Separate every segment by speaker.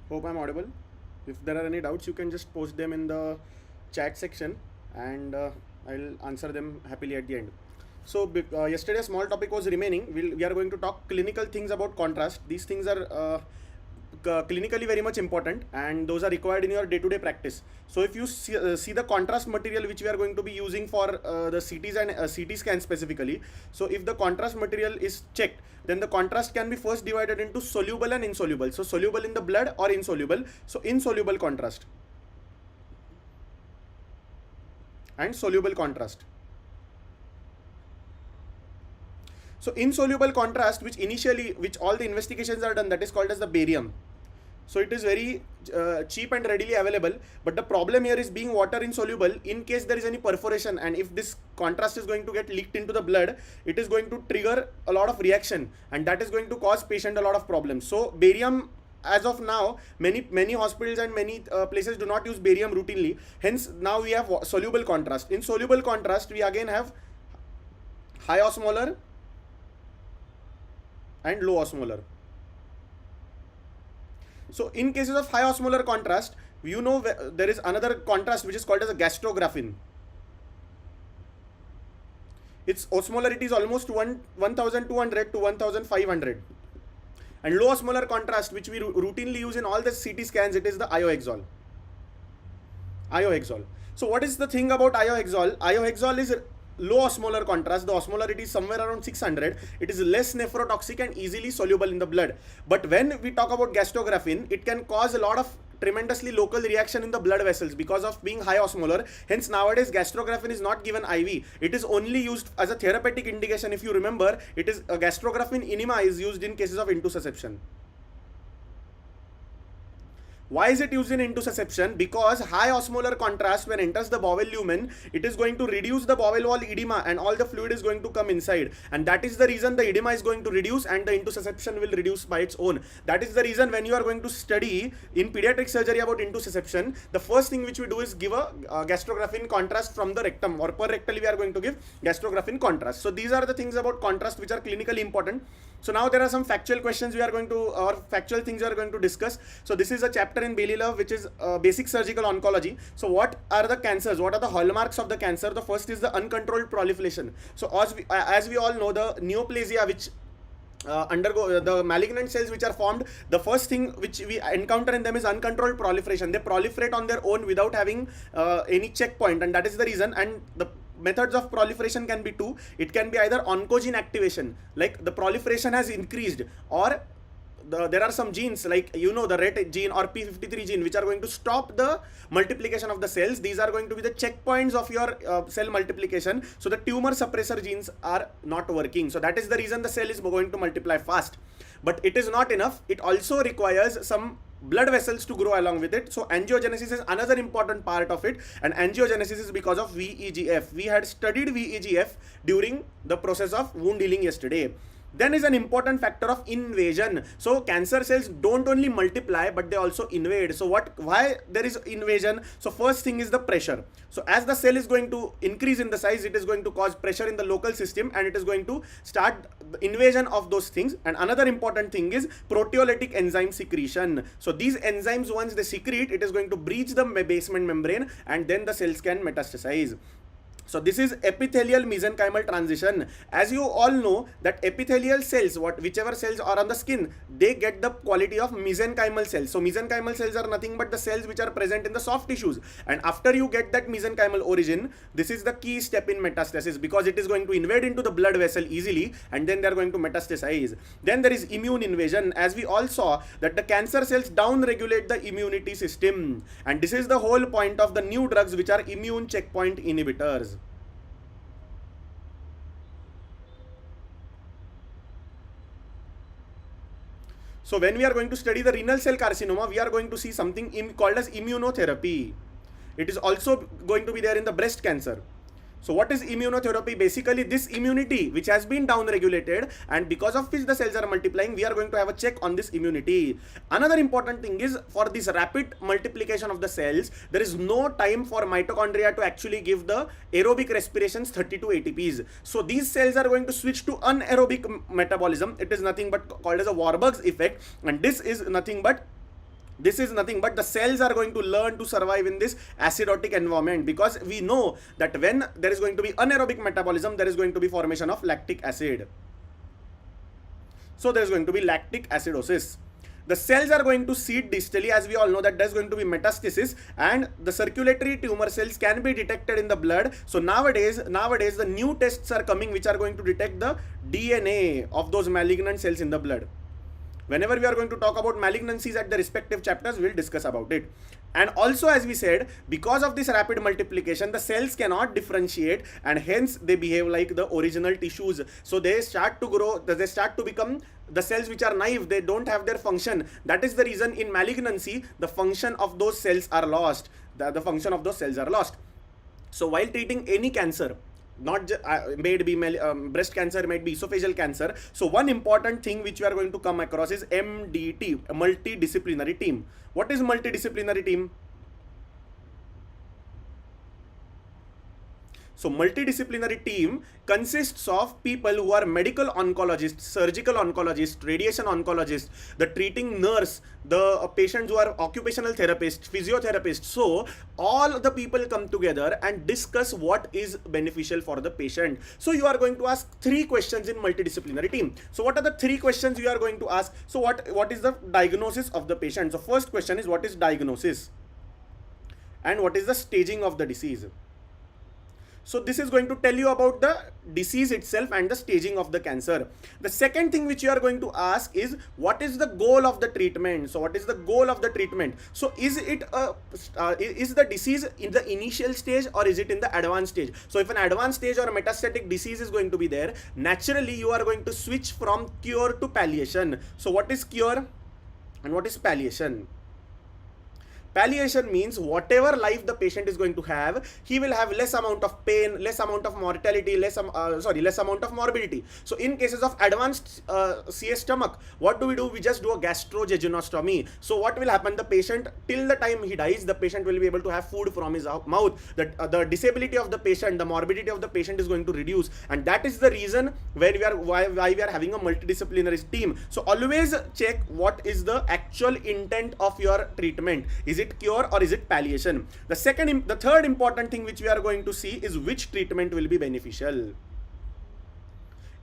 Speaker 1: Hope I'm audible. If there are any doubts, you can just post them in the chat section, and I'll answer them happily at the end. So yesterday a small topic was remaining. We are going to talk clinical things about contrast. These things are clinically very much important, and those are required in your day-to-day practice. So if you see the contrast material which we are going to be using for the CTs and CT scan specifically, so if the contrast material is checked, then the contrast can be first divided into soluble and insoluble. So soluble in the blood or insoluble. So insoluble contrast and soluble contrast. So insoluble contrast, which all the investigations are done, that is called as the barium. So it is very cheap and readily available, but the problem here is being water insoluble. In case there is any perforation, and if this contrast is going to get leaked into the blood, it is going to trigger a lot of reaction, and that is going to cause patient a lot of problems. So barium, as of now, many hospitals and many places do not use barium routinely. Hence now we have soluble contrast. In soluble contrast, we again have high osmolar and low osmolar. So in cases of high osmolar contrast, you know there is another contrast which is called as a gastrografin. Its osmolarity is almost 1200 to 1500. And low osmolar contrast, which we routinely use in all the CT scans, it is the iohexol. So what is the thing about iohexol? Iohexol is low osmolar contrast. The osmolarity is somewhere around 600. It is less nephrotoxic and easily soluble in the blood. But when we talk about gastrografin, it can cause a lot of tremendously local reaction in the blood vessels because of being high osmolar. Hence nowadays gastrografin is not given IV. It is only used as a therapeutic indication. If you remember, it is a gastrografin enema is used in cases of intussusception. Why is it used in intussusception? Because high osmolar contrast, when enters the bowel lumen, it is going to reduce the bowel wall edema and all the fluid is going to come inside, and that is the reason the edema is going to reduce and the intussusception will reduce by its own. That is the reason when you are going to study in pediatric surgery about intussusception, the first thing which we do is give a gastrografin contrast from the rectum, or per rectally we are going to give gastrografin contrast. So these are the things about contrast which are clinically important. So now there are some factual questions we are going to, or factual things we are going to discuss. So this is a chapter in Bailey Love, which is basic surgical oncology. So what are the cancers? What are the hallmarks of the cancer? The first is the uncontrolled proliferation. So as we all know, the neoplasia, which undergo the malignant cells which are formed, the first thing which we encounter in them is uncontrolled proliferation. They proliferate on their own without having any checkpoint, and that is the reason. And the methods of proliferation can be two. It can be either oncogene activation, like the proliferation has increased, or there are some genes like the RET gene or P53 gene which are going to stop the multiplication of the cells. These are going to be the checkpoints of your cell multiplication. So the tumor suppressor genes are not working. So that is the reason the cell is going to multiply fast. But it is not enough. It also requires some blood vessels to grow along with it. So angiogenesis is another important part of it, and angiogenesis is because of VEGF. We had studied VEGF during the process of wound healing yesterday. Then is an important factor of invasion. So cancer cells don't only multiply, but they also invade. So why there is invasion? So first thing is the pressure. So as the cell is going to increase in the size, it is going to cause pressure in the local system, and it is going to start the invasion of those things. And another important thing is proteolytic enzyme secretion. So these enzymes, once they secrete, it is going to breach the basement membrane, and then the cells can metastasize. So this is epithelial-mesenchymal transition. As you all know that epithelial cells, whichever cells are on the skin, they get the quality of mesenchymal cells. So mesenchymal cells are nothing but the cells which are present in the soft tissues. And after you get that mesenchymal origin, this is the key step in metastasis, because it is going to invade into the blood vessel easily, and then they are going to metastasize. Then there is immune invasion. As we all saw that the cancer cells down-regulate the immunity system. And this is the whole point of the new drugs which are immune checkpoint inhibitors. So when we are going to study the renal cell carcinoma, we are going to see something called as immunotherapy. It is also going to be there in the breast cancer. So what is immunotherapy? Basically this immunity which has been down regulated, and because of which the cells are multiplying, we are going to have a check on this immunity. Another important thing is, for this rapid multiplication of the cells, there is no time for mitochondria to actually give the aerobic respirations 32 ATPs. So these cells are going to switch to anaerobic metabolism. It is nothing but called as a Warburg's effect, and this is nothing but This is nothing but the cells are going to learn to survive in this acidotic environment, because we know that when there is going to be anaerobic metabolism, there is going to be formation of lactic acid. So there is going to be lactic acidosis. The cells are going to seed distally, as we all know that there is going to be metastasis, and the circulatory tumor cells can be detected in the blood. So nowadays the new tests are coming which are going to detect the DNA of those malignant cells in the blood. Whenever we are going to talk about malignancies at the respective chapters, we'll discuss about it. And also, as we said, because of this rapid multiplication, the cells cannot differentiate, and hence they behave like the original tissues. So they start to grow, they start to become the cells which are naive, they don't have their function. That is the reason in malignancy, the function of those cells are lost. The function of those cells are lost. So while treating any cancer, not may it be breast cancer, might be esophageal cancer. So one important thing which we are going to come across is MDT, a multidisciplinary team. What is multidisciplinary team? So multidisciplinary team consists of people who are medical oncologists, surgical oncologists, radiation oncologists, the treating nurse, the patients who are occupational therapists, physiotherapists. So all the people come together and discuss what is beneficial for the patient. So you are going to ask 3 questions in multidisciplinary team. So what are the 3 questions you are going to ask? So what is the diagnosis of the patient? So first question is, what is diagnosis? And what is the staging of the disease? So this is going to tell you about the disease itself and the staging of the cancer. The second thing which you are going to ask is, what is the goal of the treatment? So what is the goal of the treatment? So is it is the disease in the initial stage or is it in the advanced stage? So if an advanced stage or metastatic disease is going to be there, naturally you are going to switch from cure to palliation. So what is cure and what is palliation? Palliation means whatever life the patient is going to have, he will have less amount of pain, less amount of mortality, less amount of morbidity. So in cases of advanced CS stomach, what do? We just do a gastrojejunostomy. So what will happen? The patient, till the time he dies, the patient will be able to have food from his mouth. The disability of the patient, the morbidity of the patient is going to reduce, and that is the reason why we are having a multidisciplinary team. So always check what is the actual intent of your treatment. Is it cure or is it palliation? The third important thing which we are going to see is which treatment will be beneficial.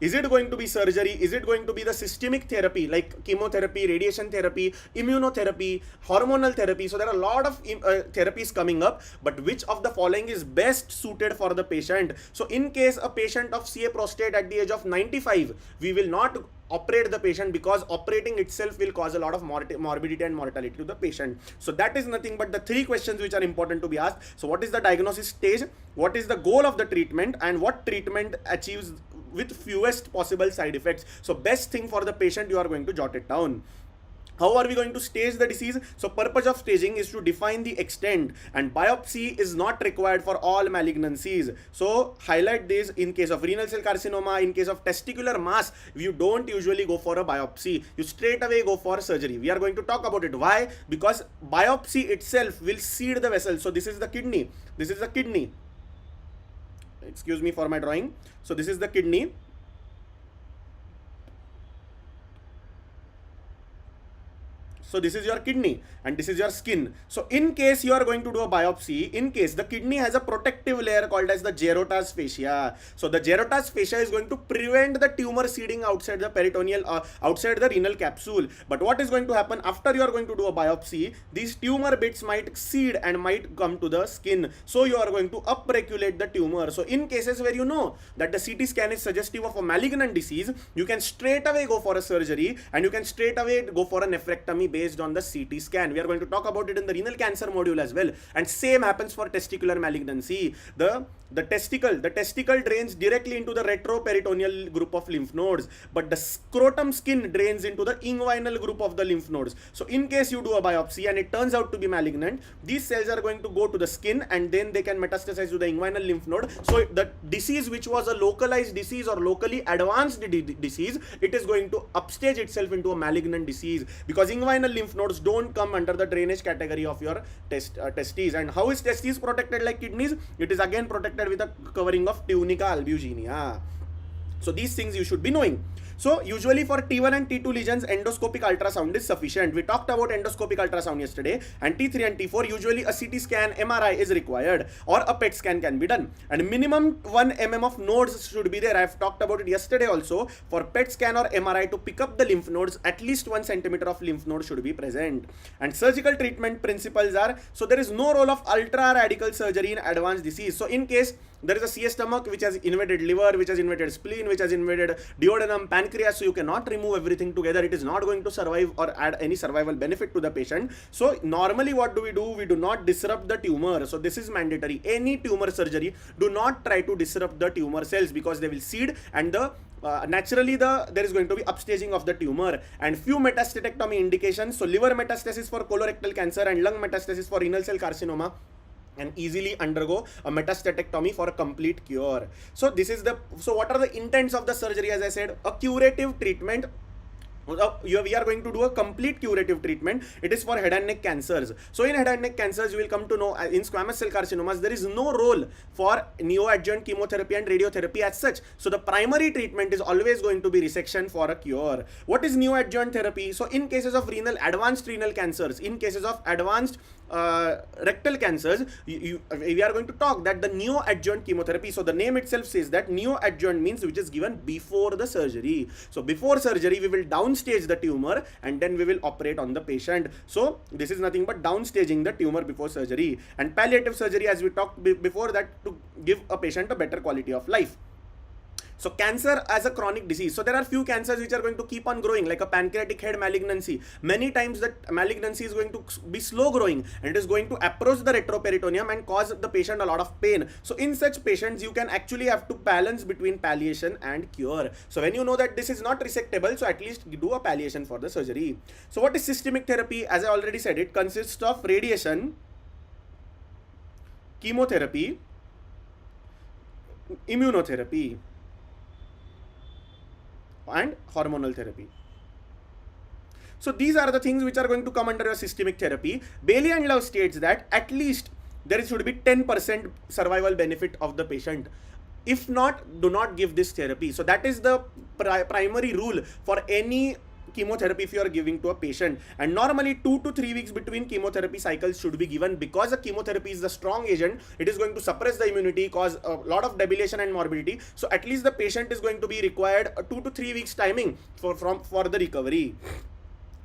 Speaker 1: Is it going to be surgery? Is it going to be the systemic therapy like chemotherapy, radiation therapy, immunotherapy, hormonal therapy? So there are a lot of therapies coming up, but which of the following is best suited for the patient? So in case a patient of CA prostate at the age of 95, we will not operate the patient, because operating itself will cause a lot of morbidity and mortality to the patient. So that is nothing but the 3 questions which are important to be asked. So what is the diagnosis stage? What is the goal of the treatment? And what treatment achieves with fewest possible side effects? So best thing for the patient, you are going to jot it down. How are we going to stage the disease? So purpose of staging is to define the extent, and biopsy is not required for all malignancies. So highlight this: in case of renal cell carcinoma, in case of testicular mass, you don't usually go for a biopsy. You straight away go for surgery. We are going to talk about it. Why? Because biopsy itself will seed the vessel. So this is the kidney. This is the kidney. Excuse me for my drawing. So this is the kidney. So this is your kidney and this is your skin. So in case you are going to do a biopsy, in case the kidney has a protective layer called as the Gerota's fascia. So the Gerota's fascia is going to prevent the tumor seeding outside the peritoneal, outside the renal capsule. But what is going to happen after you are going to do a biopsy? These tumor bits might seed and might come to the skin. So you are going to upregulate the tumor. So in cases where you know that the CT scan is suggestive of a malignant disease, you can straight away go for a surgery and you can straight away go for a nephrectomy based on the CT scan. We are going to talk about it in the renal cancer module as well. And same happens for testicular malignancy. The testicle drains directly into the retroperitoneal group of lymph nodes, but the scrotum skin drains into the inguinal group of the lymph nodes. So in case you do a biopsy and it turns out to be malignant, these cells are going to go to the skin and then they can metastasize to the inguinal lymph node. So the disease which was a localized disease or locally advanced disease, it is going to upstage itself into a malignant disease, because inguinal lymph nodes don't come under the drainage category of your testes. And how is testes protected like kidneys? It is again protected with a covering of tunica albuginea. So these things you should be knowing. So usually for T1 and T2 lesions, endoscopic ultrasound is sufficient. We talked about endoscopic ultrasound yesterday, and T3 and T4, usually a CT scan, MRI is required, or a PET scan can be done. And minimum 1 mm of nodes should be there. I've talked about it yesterday also. For PET scan or MRI to pick up the lymph nodes, at least 1 centimeter of lymph node should be present. And surgical treatment principles are, so there is no role of ultra radical surgery in advanced disease. So in case there is a CS stomach which has invaded liver, which has invaded spleen, which has invaded duodenum, pancreas, so you cannot remove everything together. It is not going to survive or add any survival benefit to the patient. So normally what do? We do not disrupt the tumor. So this is mandatory. Any tumor surgery, do not try to disrupt the tumor cells, because they will seed, and naturally there is going to be upstaging of the tumor. And few metastatectomy indications, so liver metastasis for colorectal cancer and lung metastasis for renal cell carcinoma, and easily undergo a metastatectomy for a complete cure. So this is so what are the intents of the surgery? As I said, a curative treatment. We are going to do a complete curative treatment. It is for head and neck cancers. So in head and neck cancers, you will come to know, in squamous cell carcinomas, there is no role for neoadjuvant chemotherapy and radiotherapy as such. So the primary treatment is always going to be resection for a cure. What is neoadjuvant therapy? So in cases of advanced renal cancers, in cases of advanced rectal cancers, we are going to talk that the neoadjuvant chemotherapy. So the name itself says that neoadjuvant means which is given before the surgery. So before surgery, we will downstage the tumor and then we will operate on the patient. So this is nothing but downstaging the tumor before surgery. And palliative surgery, as we talked before, that to give a patient a better quality of life. So cancer as a chronic disease. So there are few cancers which are going to keep on growing, like a pancreatic head malignancy. Many times that malignancy is going to be slow growing, and it is going to approach the retroperitoneum and cause the patient a lot of pain. So in such patients, you can actually have to balance between palliation and cure. So when you know that this is not resectable, so at least do a palliation for the surgery. So what is systemic therapy? As I already said, it consists of radiation, chemotherapy, immunotherapy, and hormonal therapy. So these are the things which are going to come under your systemic therapy. Bailey and Love states that at least there should be 10% survival benefit of the patient. If not, do not give this therapy. So that is the primary rule for any chemotherapy if you are giving to a patient. And normally 2 to 3 weeks between chemotherapy cycles should be given, because the chemotherapy is the strong agent. It is going to suppress the immunity, cause a lot of debilation and morbidity. So at least the patient is going to be required a 2 to 3 weeks timing for the recovery.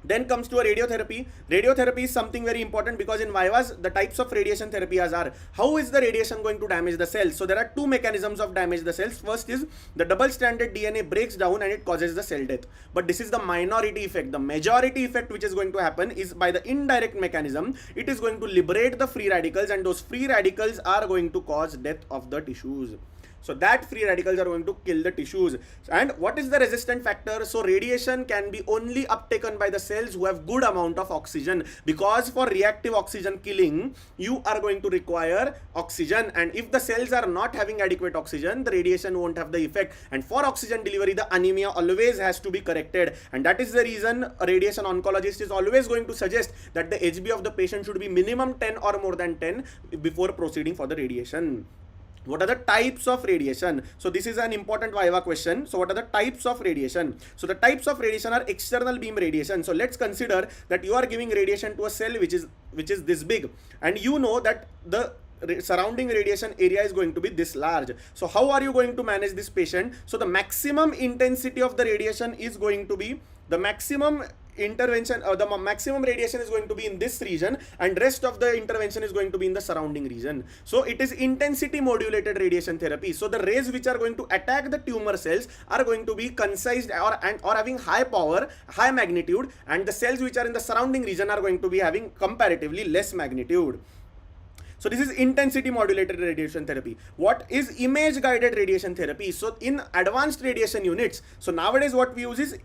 Speaker 1: Then comes to a radiotherapy. Radiotherapy is something very important, because in Vivas, the types of radiation therapies are, how is the radiation going to damage the cells? So there are two mechanisms of damage the cells. First is the double-stranded DNA breaks down and it causes the cell death. But this is the minority effect. The majority effect which is going to happen is by the indirect mechanism. It is going to liberate the free radicals, and those free radicals are going to cause death of the tissues. So that free radicals are going to kill the tissues. And what is the resistant factor? So radiation can be only uptaken by the cells who have good amount of oxygen, because for reactive oxygen killing, you are going to require oxygen. And if the cells are not having adequate oxygen, the radiation won't have the effect. And for oxygen delivery, the anemia always has to be corrected. And that is the reason a radiation oncologist is always going to suggest that the HB of the patient should be minimum 10 or more than 10 before proceeding for the radiation. What are the types of radiation? So this is an important Viva question. So what are the types of radiation? So the types of radiation are external beam radiation. So let's consider that you are giving radiation to a cell which is this big, and you know that the surrounding radiation area is going to be this large. So how are you going to manage this patient? So the maximum intensity of the radiation is going to be the maximum intervention, the maximum radiation is going to be in this region, and rest of the intervention is going to be in the surrounding region. So it is intensity modulated radiation therapy. So the rays which are going to attack the tumor cells are going to be concised or having high power, high magnitude, and the cells which are in the surrounding region are going to be having comparatively less magnitude. So this is intensity modulated radiation therapy. What is image guided radiation therapy? So in advanced radiation units, so nowadays what we use is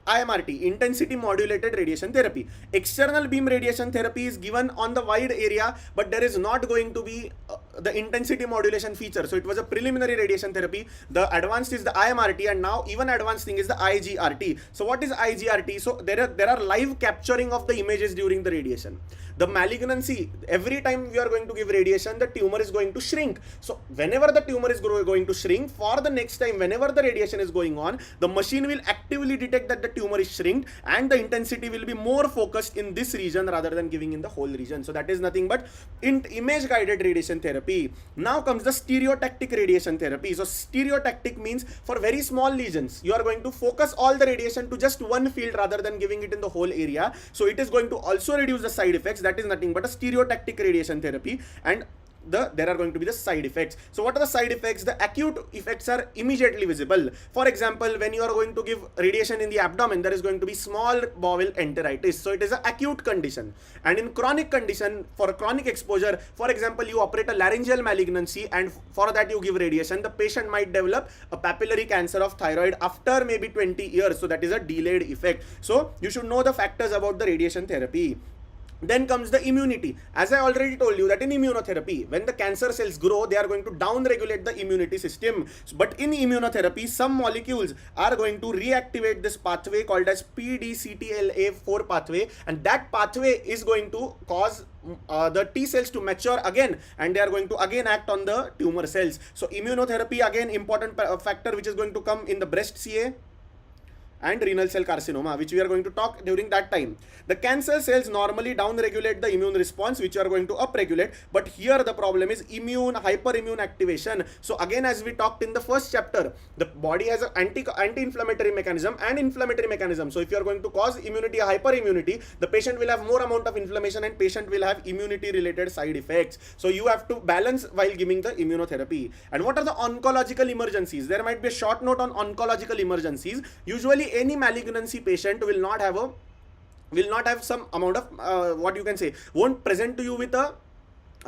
Speaker 1: IMRT, intensity modulated radiation therapy. External beam radiation therapy is given on the wide area, but there is not going to be the intensity modulation feature. So it was a preliminary radiation therapy. The advanced is the IMRT, and now even advanced thing is the IGRT. So what is IGRT? So there are live capturing of the images during the radiation. The malignancy, every time we are going to give radiation, the tumor is going to shrink. So whenever the tumor is going to shrink, for the next time, whenever the radiation is going on, the machine will actively detect that the tumor is shrinked, and the intensity will be more focused in this region rather than giving in the whole region. So that is nothing but image guided radiation therapy. Now comes the stereotactic radiation therapy. So stereotactic means for very small lesions, you are going to focus all the radiation to just one field rather than giving it in the whole area. So it is going to also reduce the side effects. That is nothing but a stereotactic radiation therapy, and there are going to be the side effects. So what are the side effects? The acute effects are immediately visible. For example, when you are going to give radiation in the abdomen, there is going to be small bowel enteritis. So it is an acute condition. And in chronic condition, for chronic exposure, for example, you operate a laryngeal malignancy and for that you give radiation, the patient might develop a papillary cancer of thyroid after maybe 20 years. So that is a delayed effect. So you should know the factors about the radiation therapy. Then comes the immunity. As I already told you that in immunotherapy, when the cancer cells grow, they are going to down-regulate the immunity system. But in immunotherapy, some molecules are going to reactivate this pathway called as PDCTLA4 pathway, and that pathway is going to cause the T cells to mature again, and they are going to again act on the tumor cells. So immunotherapy, again important factor which is going to come in the breast CA and renal cell carcinoma, which we are going to talk during that time. The cancer cells normally down-regulate the immune response, which you are going to up-regulate, but here the problem is hyperimmune activation. So again, as we talked in the first chapter, the body has an anti-inflammatory mechanism and inflammatory mechanism. So if you are going to cause immunity, hyperimmunity, the patient will have more amount of inflammation and patient will have immunity-related side effects. So you have to balance while giving the immunotherapy. And what are the oncological emergencies? There might be a short note on oncological emergencies. Usually any malignancy patient will not have some amount of won't present to you with a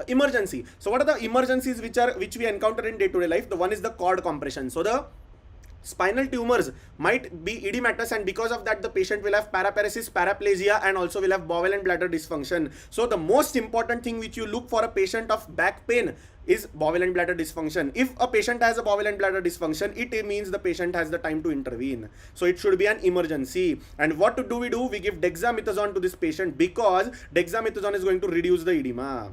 Speaker 1: emergency. So what are the emergencies which we encounter in day-to-day life? The one is the cord compression. So the spinal tumors might be edematous, and because of that the patient will have paraparesis, paraplasia, and also will have bowel and bladder dysfunction. So the most important thing which you look for a patient of back pain is bowel and bladder dysfunction. If a patient has a bowel and bladder dysfunction, it means the patient has the time to intervene. So it should be an emergency. And what do? We give dexamethasone to this patient because dexamethasone is going to reduce the edema.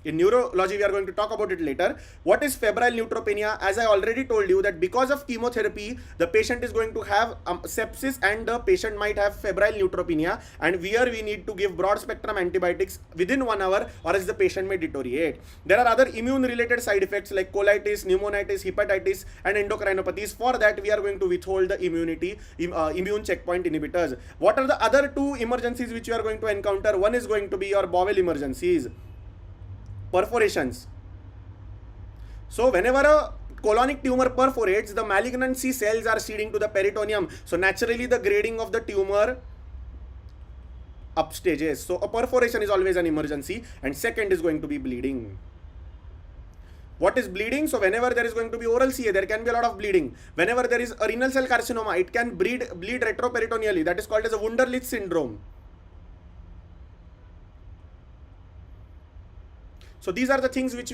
Speaker 1: In neurology, we are going to talk about it later. What is febrile neutropenia? As I already told you that because of chemotherapy, the patient is going to have sepsis and the patient might have febrile neutropenia, and here we need to give broad spectrum antibiotics within 1 hour or else the patient may deteriorate. There are other immune related side effects like colitis, pneumonitis, hepatitis and endocrinopathies. For that, we are going to withhold the immune checkpoint inhibitors. What are the other two emergencies which you are going to encounter? One is going to be your bowel emergencies. Perforations. So whenever a colonic tumor perforates, the malignancy cells are seeding to the peritoneum. So naturally the grading of the tumor upstages. So a perforation is always an emergency, and second is going to be bleeding. What is bleeding? So whenever there is going to be oral CA, there can be a lot of bleeding. Whenever there is a renal cell carcinoma, it can bleed retroperitoneally. That is called as a Wunderlich syndrome. So these are the things which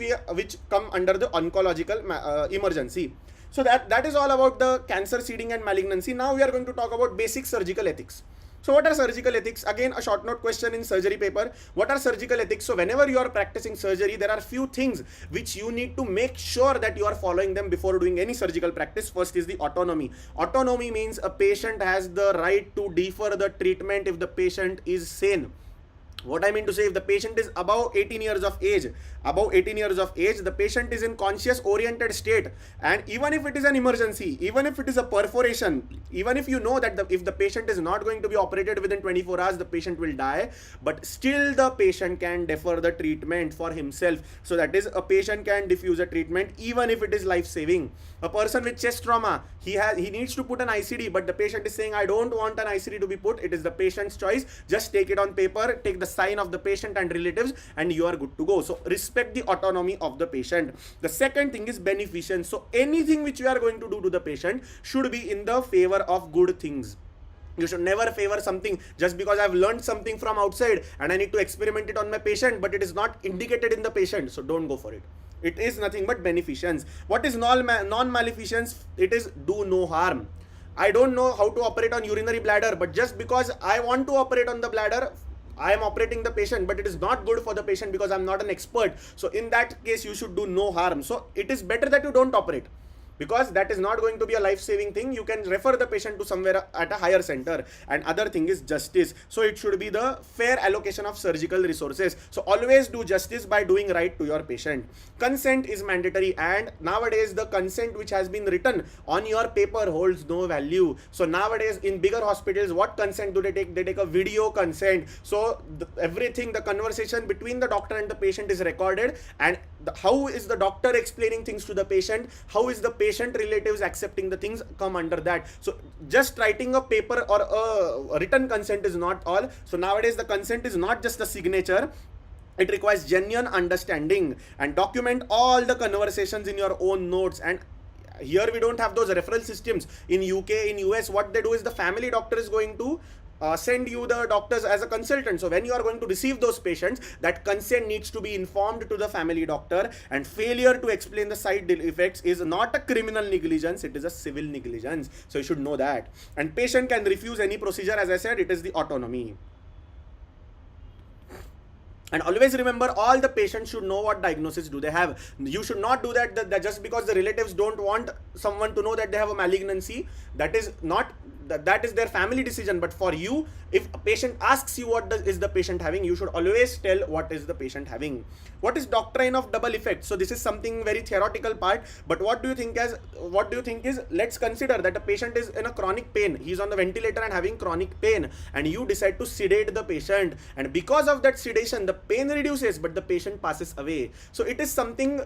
Speaker 1: come under the oncological emergency. So that is all about the cancer seeding and malignancy. Now we are going to talk about basic surgical ethics. So what are surgical ethics? Again, a short note question in surgery paper. What are surgical ethics? So whenever you are practicing surgery, there are few things which you need to make sure that you are following them before doing any surgical practice. First is the autonomy. Autonomy means a patient has the right to defer the treatment if the patient is sane. What I mean to say, if the patient is above 18 years of age, the patient is in conscious oriented state, and even if it is an emergency, even if it is a perforation, even if you know that if the patient is not going to be operated within 24 hours, the patient will die, but still the patient can defer the treatment for himself. So that is, a patient can diffuse a treatment even if it is life-saving. A person with chest trauma, he needs to put an ICD, but the patient is saying, I don't want an ICD to be put. It is the patient's choice. Just take it on paper, take the sign of the patient and relatives, and you are good to go. So respect the autonomy of the patient. The second thing is beneficence. So anything which you are going to do to the patient should be in the favor of good things. You should never favor something just because I've learned something from outside and I need to experiment it on my patient, but it is not indicated in the patient. So don't go for it. It is nothing but beneficence. What is non-maleficence? It is do no harm. I don't know how to operate on urinary bladder, but just because I want to operate on the bladder, I am operating the patient, but it is not good for the patient because I'm not an expert. So in that case, you should do no harm. So it is better that you don't operate, because that is not going to be a life-saving thing. You can refer the patient to somewhere at a higher center. And other thing is justice. So it should be the fair allocation of surgical resources. So always do justice by doing right to your patient. Consent is mandatory, and nowadays the consent which has been written on your paper holds no value. So nowadays in bigger hospitals, what consent do they take? They take a video consent. So everything, the conversation between the doctor and the patient is recorded, and how is the doctor explaining things to the patient, how is the patient relatives accepting the things, come under that. So just writing a paper or a written consent is not all. So nowadays the consent is not just a signature, it requires genuine understanding, and document all the conversations in your own notes. And here we don't have those referral systems. In UK, in US, what they do is the family doctor is going to send you the doctors as a consultant. So when you are going to receive those patients, that consent needs to be informed to the family doctor, and failure to explain the side effects is not a criminal negligence, it is a civil negligence. So you should know that. And patient can refuse any procedure. As I said, it is the autonomy. And always remember, all the patients should know what diagnosis do they have. You should not do that just because the relatives don't want someone to know that they have a malignancy. That is not, that is their family decision. But for you, if a patient asks you what is the patient having, you should always tell what is the patient having. What is doctrine of double effect? So this is something very theoretical part, but what do you think is, let's consider that a patient is in a chronic pain, he's on the ventilator and having chronic pain, and you decide to sedate the patient, and because of that sedation the pain reduces but the patient passes away. So it is something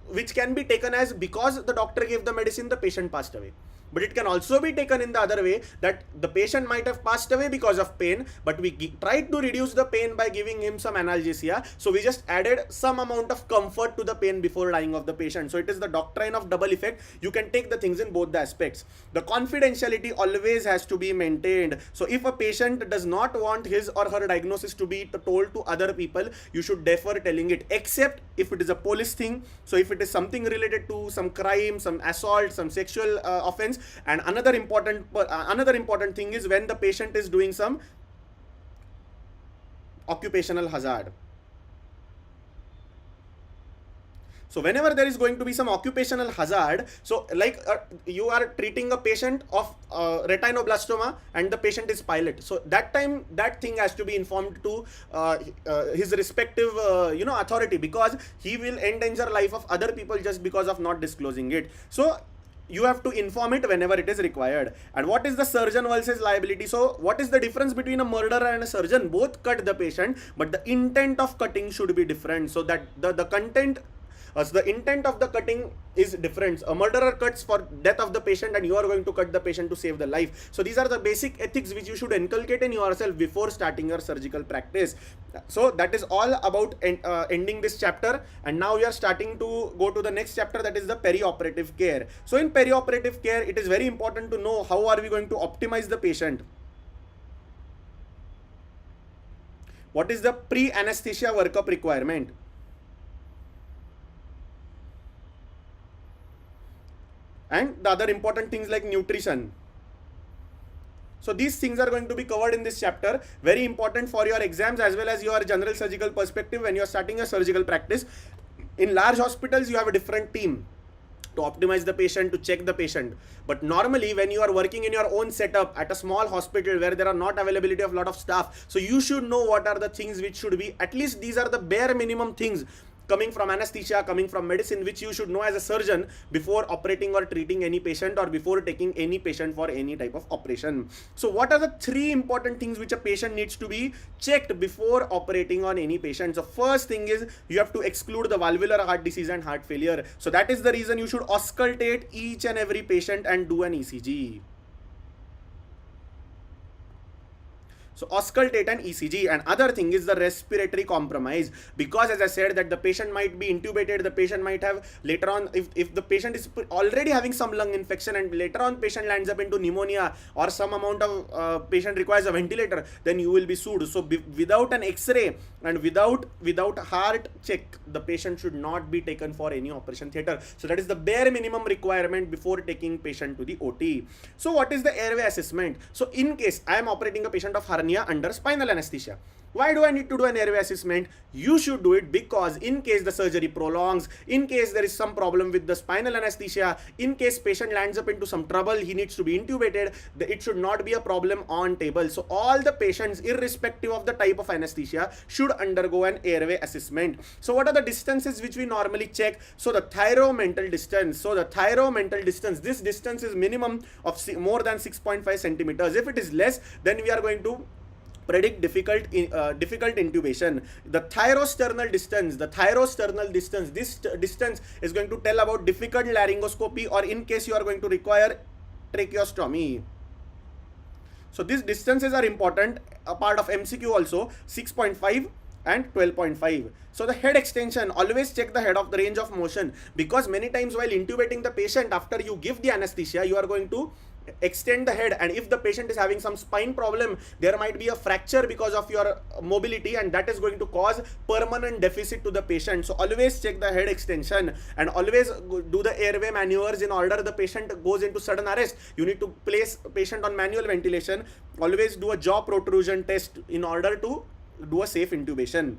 Speaker 1: which can be taken as, because the doctor gave the medicine, the patient passed away. But it can also be taken in the other way, that the patient might have passed away because of pain, but we tried to reduce the pain by giving him some analgesia. So we just added some amount of comfort to the pain before dying of the patient. So it is the doctrine of double effect. You can take the things in both the aspects. The confidentiality always has to be maintained. So if a patient does not want his or her diagnosis to be told to other people, you should defer telling it, except if it is a police thing. So if it is something related to some crime, some assault, some sexual offense. And another important thing is when the patient is doing some occupational hazard. So whenever there is going to be some occupational hazard, so like you are treating a patient of retinoblastoma and the patient is pilot, so that time that thing has to be informed to his respective authority, because he will endanger life of other people just because of not disclosing it. So you have to inform it whenever it is required. And what is the surgeon versus liability? So what is the difference between a murderer and a surgeon? Both cut the patient, but the intent of cutting should be different, so that the content, so the intent of the cutting is different. A murderer cuts for death of the patient, and you are going to cut the patient to save the life. So these are the basic ethics which you should inculcate in yourself before starting your surgical practice. So that is all about ending this chapter, and now we are starting to go to the next chapter, that is the perioperative care. So in perioperative care, it is very important to know how are we going to optimize the patient. What is the pre-anesthesia workup requirement? And the other important things like nutrition. So these things are going to be covered in this chapter. Very important for your exams as well as your general surgical perspective when you are starting a surgical practice. In large hospitals, you have a different team to optimize the patient, to check the patient. But normally when you are working in your own setup at a small hospital where there are not availability of a lot of staff, so you should know what are the things which should be, at least these are the bare minimum things coming from anesthesia, coming from medicine, which you should know as a surgeon before operating or treating any patient, or before taking any patient for any type of operation. So what are the 3 important things which a patient needs to be checked before operating on any patient? So first thing is, you have to exclude the valvular heart disease and heart failure. So that is the reason you should auscultate each and every patient and do an ECG. So auscultate and ECG. And other thing is the respiratory compromise, because as I said that the patient might be intubated, the patient might have later on, if the patient is already having some lung infection and later on patient lands up into pneumonia or some amount of patient requires a ventilator, then you will be sued. So without an X-ray and without heart check, the patient should not be taken for any operation theatre. So that is the bare minimum requirement before taking patient to the OT. So what is the airway assessment? So in case I am operating a patient of hernia under spinal anesthesia, why do I need to do an airway assessment? You should do it because in case the surgery prolongs, in case there is some problem with the spinal anesthesia, in case patient lands up into some trouble, he needs to be intubated, it should not be a problem on table. So all the patients, irrespective of the type of anesthesia, should undergo an airway assessment. So what are the distances which we normally check? So the thyromental distance. So the thyromental distance, this distance is minimum of more than 6.5 centimeters. If it is less, then we are going to predict difficult intubation. The thyrosternal distance, this distance is going to tell about difficult laryngoscopy, or in case you are going to require tracheostomy. So these distances are important, a part of MCQ also, 6.5 and 12.5. So the head extension, always check the head of the range of motion, because many times while intubating the patient, after you give the anesthesia, you are going to extend the head, and if the patient is having some spine problem, there might be a fracture because of your mobility, and that is going to cause permanent deficit to the patient. So always check the head extension and always do the airway maneuvers in order the patient goes into sudden arrest. You need to place patient on manual ventilation. Always do a jaw protrusion test in order to do a safe intubation.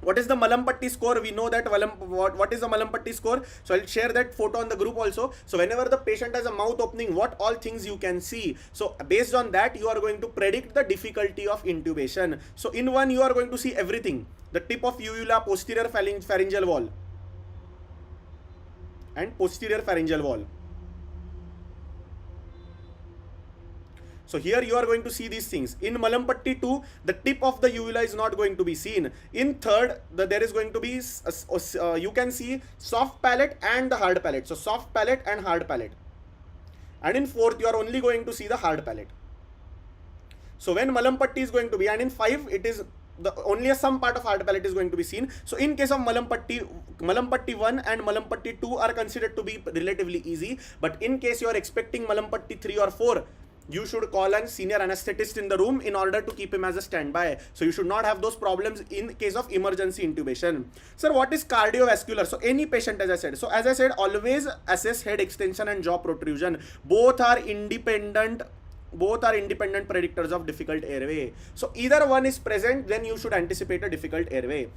Speaker 1: What is the Malampatti score? We know that what is the Malampatti score? So I'll share that photo on the group also. So whenever the patient has a mouth opening, what all things you can see. So based on that, you are going to predict the difficulty of intubation. So in one, you are going to see everything. The tip of uvula, posterior pharyngeal wall and posterior pharyngeal wall. So here you are going to see these things. In Malampatti 2, the tip of the uvula is not going to be seen. In third, there is going to be, you can see soft palate and the hard palate. So soft palate and hard palate. And in fourth, you are only going to see the hard palate. So when Malampatti is going to be, and in 5, it is only some part of hard palate is going to be seen. So in case of Malampatti 1 and Malampatti 2 are considered to be relatively easy. But in case you are expecting Malampatti 3 or 4, you should call a senior anesthetist in the room in order to keep him as a standby. So you should not have those problems in case of emergency intubation. Sir, what is cardiovascular? So any patient, as I said. So as I said, always assess head extension and jaw protrusion. Both are independent predictors of difficult airway. So either one is present, then you should anticipate a difficult airway.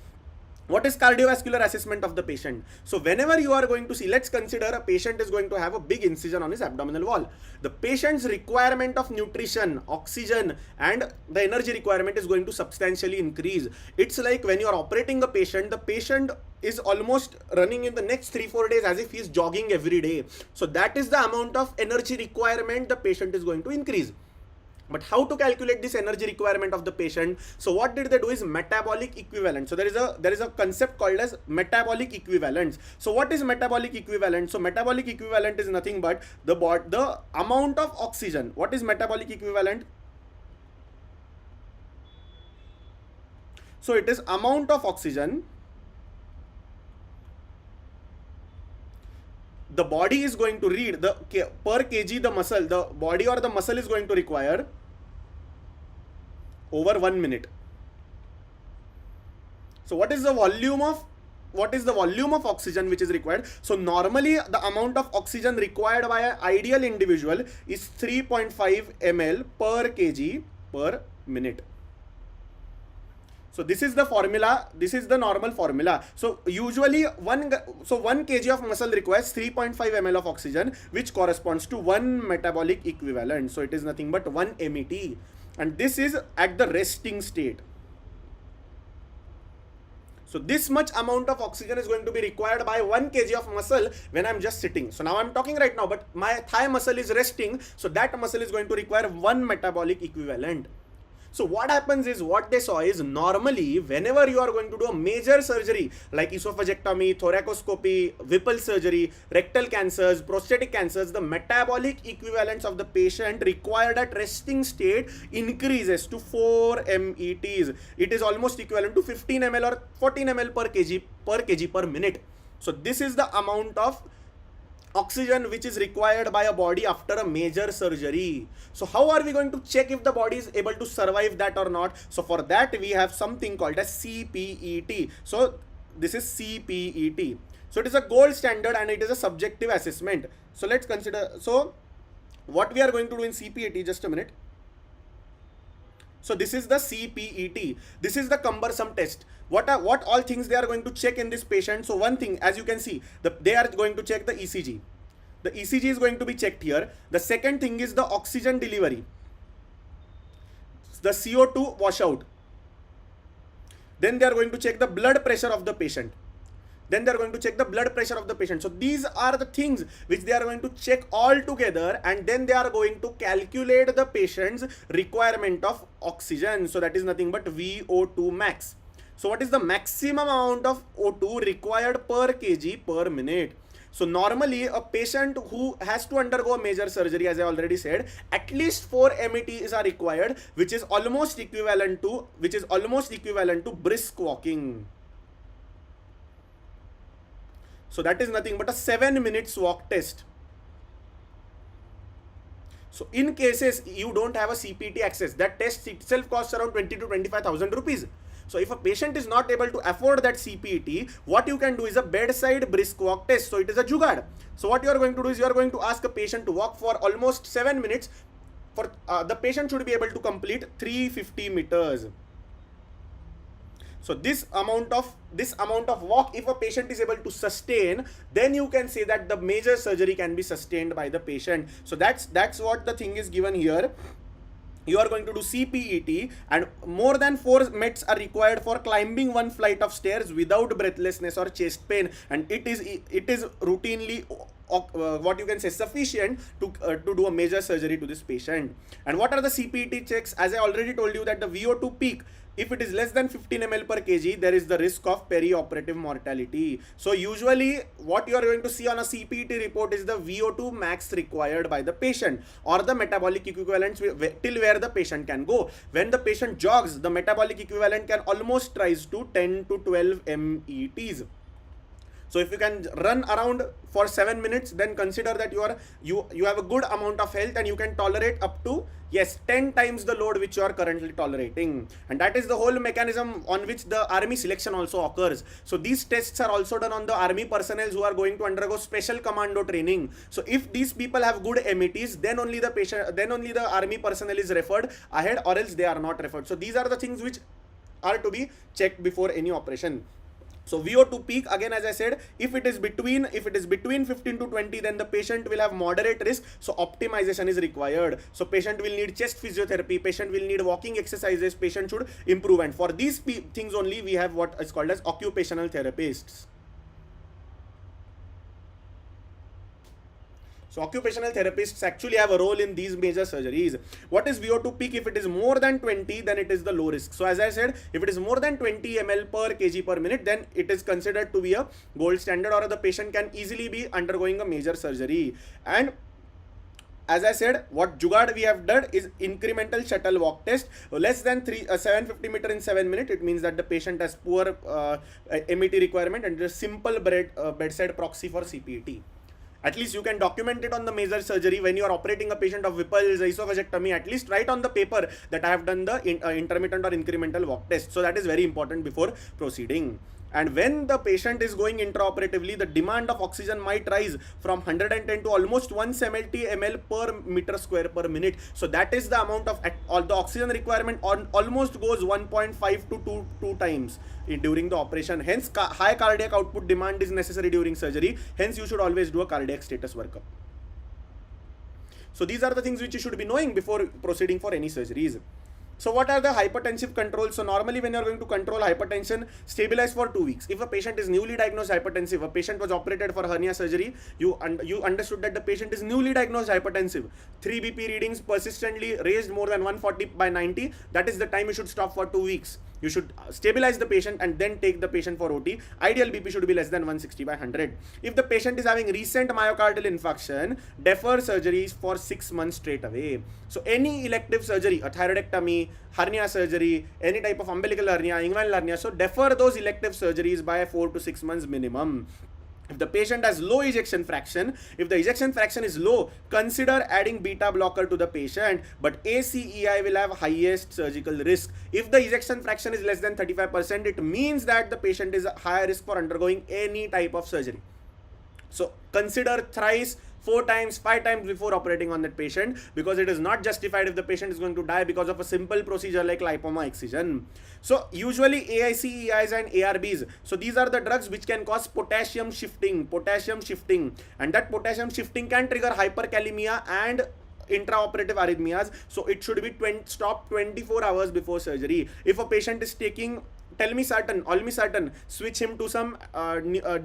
Speaker 1: What is cardiovascular assessment of the patient? So whenever you are going to see, let's consider a patient is going to have a big incision on his abdominal wall. The patient's requirement of nutrition, oxygen and the energy requirement is going to substantially increase. It's like when you are operating a patient, the patient is almost running in the next 3-4 days as if he is jogging every day. So that is the amount of energy requirement the patient is going to increase. But how to calculate this energy requirement of the patient? So what did they do is metabolic equivalent. So there is a concept called as metabolic equivalence. So what is metabolic equivalent? So metabolic equivalent is nothing but the amount of oxygen. What is metabolic equivalent? So it is amount of oxygen the body is going to read, the per kg the muscle, the body or the muscle is going to require over 1 minute. So what is the volume of oxygen which is required? So normally the amount of oxygen required by an ideal individual is 3.5 ml per kg per minute. So this is the formula, this is the normal formula. So usually 1 kg of muscle requires 3.5 ml of oxygen, which corresponds to 1 metabolic equivalent. So it is nothing but 1 MET, and this is at the resting state. So this much amount of oxygen is going to be required by 1 kg of muscle when I'm just sitting. So now I'm talking right now, but my thigh muscle is resting. So that muscle is going to require 1 metabolic equivalent. So what happens is, what they saw is, normally whenever you are going to do a major surgery like esophagectomy, thoracoscopy, Whipple surgery, rectal cancers, prostatic cancers, the metabolic equivalents of the patient required at resting state increases to 4 METs. It is almost equivalent to 15 ml or 14 ml per kg per minute. So this is the amount of oxygen which is required by a body after a major surgery. So how are we going to check if the body is able to survive that or not? So for that we have something called as CPET. So this is CPET. So it is a gold standard and it is a subjective assessment. So let's consider, so what we are going to do in CPET, just a minute. So this is the CPET. This is the cumbersome test. What all things they are going to check in this patient? So one thing, as you can see, they are going to check the ECG. The ECG is going to be checked here. The second thing is the oxygen delivery, the CO2 washout. Then they are going to check the blood pressure of the patient. Then they are going to check the blood pressure of the patient. So these are the things which they are going to check all together, and then they are going to calculate the patient's requirement of oxygen. So that is nothing but VO2 max. So what is the maximum amount of O2 required per kg per minute? So normally a patient who has to undergo a major surgery, as I already said, at least 4 METs are required, which is almost equivalent to brisk walking. So that is nothing but a 7 minutes walk test. So in cases you don't have a CPT access, that test itself costs around 20 to 25,000 rupees. So if a patient is not able to afford that CPET, what you can do is a bedside brisk walk test. So it is a jugaad. So what you are going to do is, you are going to ask a patient to walk for almost 7 minutes. For the patient should be able to complete 350 meters. So this amount of walk, if a patient is able to sustain, then you can say that the major surgery can be sustained by the patient. So that's what the thing is given here. You are going to do CPET, and more than 4 METs are required for climbing one flight of stairs without breathlessness or chest pain, and it is routinely what you can say sufficient to do a major surgery to this patient. And what are the CPET checks? As I already told you, that the VO2 peak, if it is less than 15 ml per kg, there is the risk of perioperative mortality. So usually what you are going to see on a CPET report is the VO2 max required by the patient, or the metabolic equivalents till where the patient can go. When the patient jogs, the metabolic equivalent can almost rise to 10 to 12 METs. So if you can run around for 7 minutes, then consider that you have a good amount of health, and you can tolerate up to 10 times the load which you are currently tolerating. And that is the whole mechanism on which the army selection also occurs. So these tests are also done on the army personnel who are going to undergo special commando training. So if these people have good METs, then only the army personnel is referred ahead, or else they are not referred. So these are the things which are to be checked before any operation. So VO2 peak, again as I said, if it is between 15 to 20, then the patient will have moderate risk. So optimization is required. So patient will need chest physiotherapy, patient will need walking exercises, patient should improve. And for these things only, we have what is called as occupational therapists. So occupational therapists actually have a role in these major surgeries. What is VO2 peak? If it is more than 20, then it is the low risk. So as I said, if it is more than 20 ml per kg per minute, then it is considered to be a gold standard, or the patient can easily be undergoing a major surgery. And as I said, what jugaad we have done is incremental shuttle walk test, less than 750 meter in 7 minutes. It means that the patient has poor MET requirement, and it is simple bedside proxy for CPET. At least you can document it on the major surgery. When you are operating a patient of Whipple's esophagectomy, at least write on the paper that I have done the intermittent or incremental walk test. So that is very important before proceeding. And when the patient is going intraoperatively, the demand of oxygen might rise from 110 to almost 170 ml per meter square per minute. So that is the amount of all the oxygen requirement almost goes 1.5 to 2 times during the operation. Hence high cardiac output demand is necessary during surgery. Hence you should always do a cardiac status workup. So these are the things which you should be knowing before proceeding for any surgeries. So what are the hypertensive controls? So normally when you're going to control hypertension, stabilize for 2 weeks. If a patient is newly diagnosed hypertensive, a patient was operated for hernia surgery, you understood that the patient is newly diagnosed hypertensive. 3 BP readings persistently raised more than 140/90. That is the time you should stop for 2 weeks. You should stabilize the patient and then take the patient for OT. Ideal BP should be less than 160/100. If the patient is having recent myocardial infarction, defer surgeries for 6 months straight away. So any elective surgery, a thyroidectomy, hernia surgery, any type of umbilical hernia, inguinal hernia, so defer those elective surgeries by 4 to 6 months minimum. If the patient has low ejection fraction, if the ejection fraction is low, consider adding beta blocker to the patient, but ACEI will have highest surgical risk. If the ejection fraction is less than 35%, it means that the patient is a higher risk for undergoing any type of surgery. So consider thrice, 4 times, 5 times before operating on that patient, because it is not justified if the patient is going to die because of a simple procedure like lipoma excision. So usually AICEIs and ARBs, so these are the drugs which can cause potassium shifting, and that potassium shifting can trigger hyperkalemia and intraoperative arrhythmias. So it should be stopped 24 hours before surgery. If a patient is taking olmesartan, switch him to some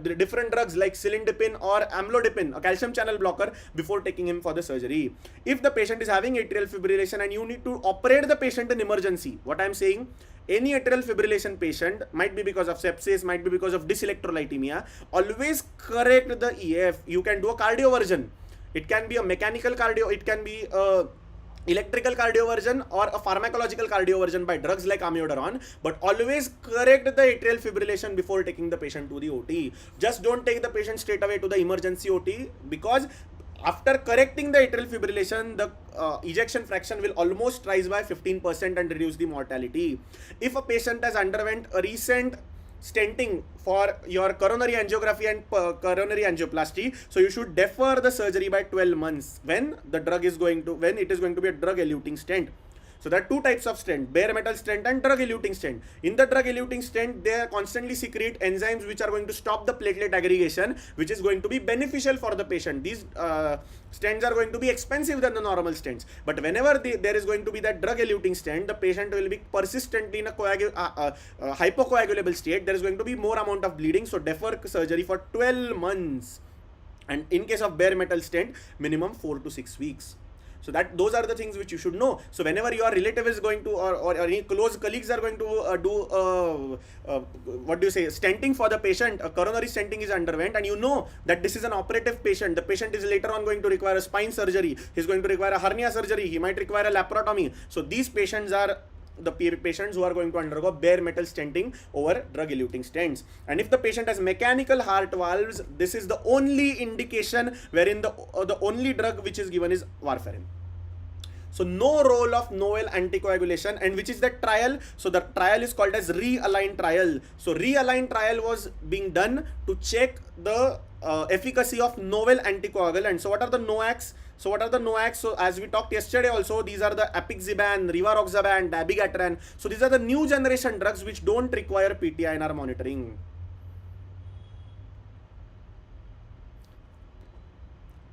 Speaker 1: different drugs like cilindipine or amlodipine, a calcium channel blocker, before taking him for the surgery. If the patient is having atrial fibrillation and you need to operate the patient in emergency, what I am saying, any atrial fibrillation patient, might be because of sepsis, might be because of dyselectrolytemia, always correct the EF. You can do a cardioversion. It can be a mechanical cardio, it can be a electrical cardioversion or a pharmacological cardioversion by drugs like amiodarone, but always correct the atrial fibrillation before taking the patient to the OT. Just don't take the patient straight away to the emergency OT, because after correcting the atrial fibrillation, the ejection fraction will almost rise by 15% and reduce the mortality. If a patient has underwent a recent stenting for your coronary angiography and coronary angioplasty, so you should defer the surgery by 12 months when it is going to be a drug eluting stent. So there are 2 types of stent, bare metal stent and drug eluting stent. In the drug eluting stent, they constantly secrete enzymes which are going to stop the platelet aggregation, which is going to be beneficial for the patient. These stents are going to be expensive than the normal stents, but whenever there is going to be that drug eluting stent, the patient will be persistently in a hypocoagulable state. There is going to be more amount of bleeding, so defer surgery for 12 months. And in case of bare metal stent, minimum 4 to 6 weeks. So those are the things which you should know. So whenever your relative is going to or any close colleagues are going to do stenting for the patient, a coronary stenting is underwent, and you know that this is an operative patient, the patient is later on going to require a spine surgery, he's going to require a hernia surgery, he might require a laparotomy. So these patients are the patients who are going to undergo bare metal stenting over drug eluting stents. And if the patient has mechanical heart valves, this is the only indication wherein the only drug which is given is warfarin. So no role of novel anticoagulation, and which is the trial. So the trial is called as realign trial. So realign trial was being done to check the efficacy of novel anticoagulant. So what are the NOACs? So as we talked yesterday also, these are the apixaban, rivaroxaban, dabigatran. So these are the new generation drugs which don't require PT-INR monitoring.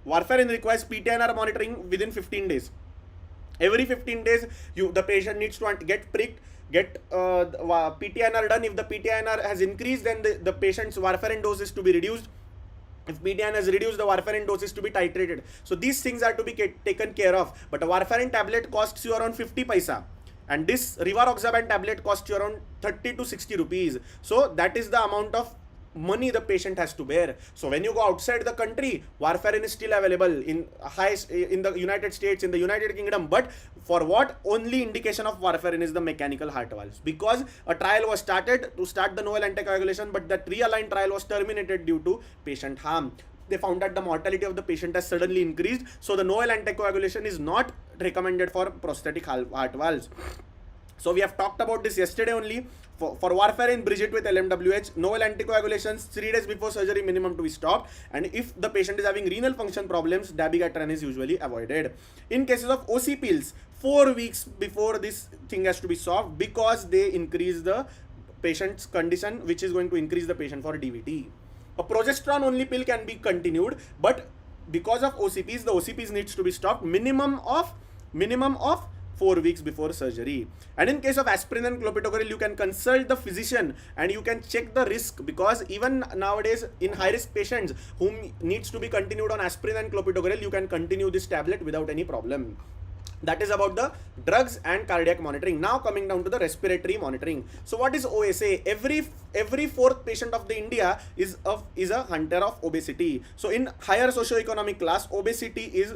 Speaker 1: Warfarin requires PT-INR monitoring within 15 days. Every 15 days, the patient needs to get pricked, get PT-INR done. If the PT-INR has increased, then the patient's warfarin dose is to be reduced. If PT-INR has reduced, the warfarin dose is to be titrated. So these things are to be taken care of. But a warfarin tablet costs you around 50 paisa. And this rivaroxaban tablet costs you around 30 to 60 rupees. So that is the amount of money the patient has to bear. So when you go outside the country, warfarin is still available in the United States, in the United Kingdom, but for what? Only indication of warfarin is the mechanical heart valves, because a trial was started to start the novel anticoagulation, but that realigned trial was terminated due to patient harm. They found that the mortality of the patient has suddenly increased, so the novel anticoagulation is not recommended for prosthetic heart valves. So we have talked about this yesterday only. For warfarin, bridge it with LMWH. Novel anticoagulations 3 days before surgery minimum to be stopped. And if the patient is having renal function problems, dabigatran is usually avoided. In cases of OC pills, 4 weeks before this thing has to be solved, because they increase the patient's condition, which is going to increase the patient for DVT. A progesterone only pill can be continued, but because of OCPs, the OCPs needs to be stopped minimum of 4 weeks before surgery. And in case of aspirin and clopidogrel, you can consult the physician and you can check the risk, because even nowadays in high risk patients whom needs to be continued on aspirin and clopidogrel, you can continue this tablet without any problem. That is about the drugs and cardiac monitoring. Now coming down to the respiratory monitoring. So what is OSA? Every fourth patient of the India is a hunter of obesity. So in higher socioeconomic class, obesity is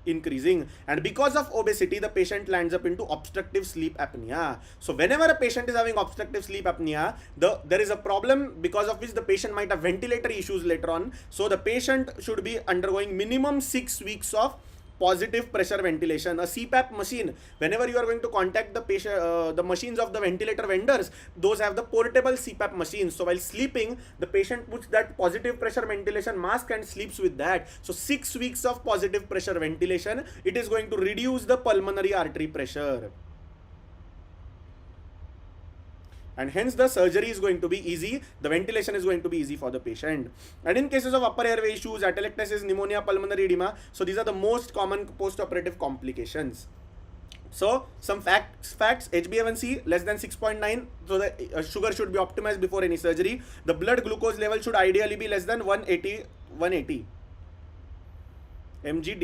Speaker 1: increasing, and because of obesity the patient lands up into obstructive sleep apnea. So whenever a patient is having obstructive sleep apnea, there is a problem because of which the patient might have ventilatory issues later on. So the patient should be undergoing minimum 6 weeks of positive pressure ventilation. A CPAP machine, whenever you are going to contact the patient, the machines of the ventilator vendors, those have the portable CPAP machines. So while sleeping, the patient puts that positive pressure ventilation mask and sleeps with that. So 6 weeks of positive pressure ventilation, it is going to reduce the pulmonary artery pressure, and hence the surgery is going to be easy, the ventilation is going to be easy for the patient. And in cases of upper airway issues, atelectasis, pneumonia, pulmonary edema, so these are the most common post-operative complications. So some facts, HbA1c less than 6.9, so the sugar should be optimized before any surgery. The blood glucose level should ideally be less than 180 mg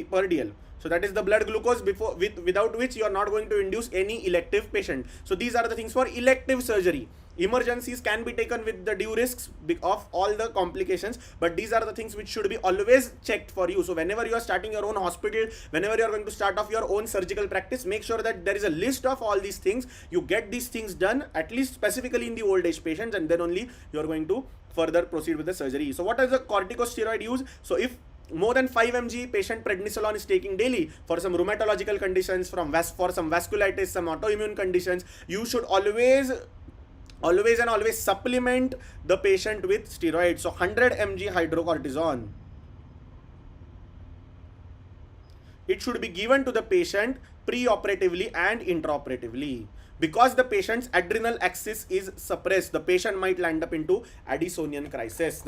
Speaker 1: per dl. So that is the blood glucose without which you are not going to induce any elective patient. So these are the things for elective surgery. Emergencies can be taken with the due risks of all the complications, but these are the things which should be always checked for you. So whenever you are starting your own hospital, whenever you are going to start off your own surgical practice, make sure that there is a list of all these things. You get these things done, at least specifically in the old age patients, and then only you are going to further proceed with the surgery. So what is the corticosteroid use? So if more than 5 mg patient prednisolone is taking daily for some rheumatological conditions, for some vasculitis, some autoimmune conditions, you should always supplement the patient with steroids. So 100 mg hydrocortisone, it should be given to the patient preoperatively and intraoperatively. Because the patient's adrenal axis is suppressed, the patient might land up into Addisonian crisis.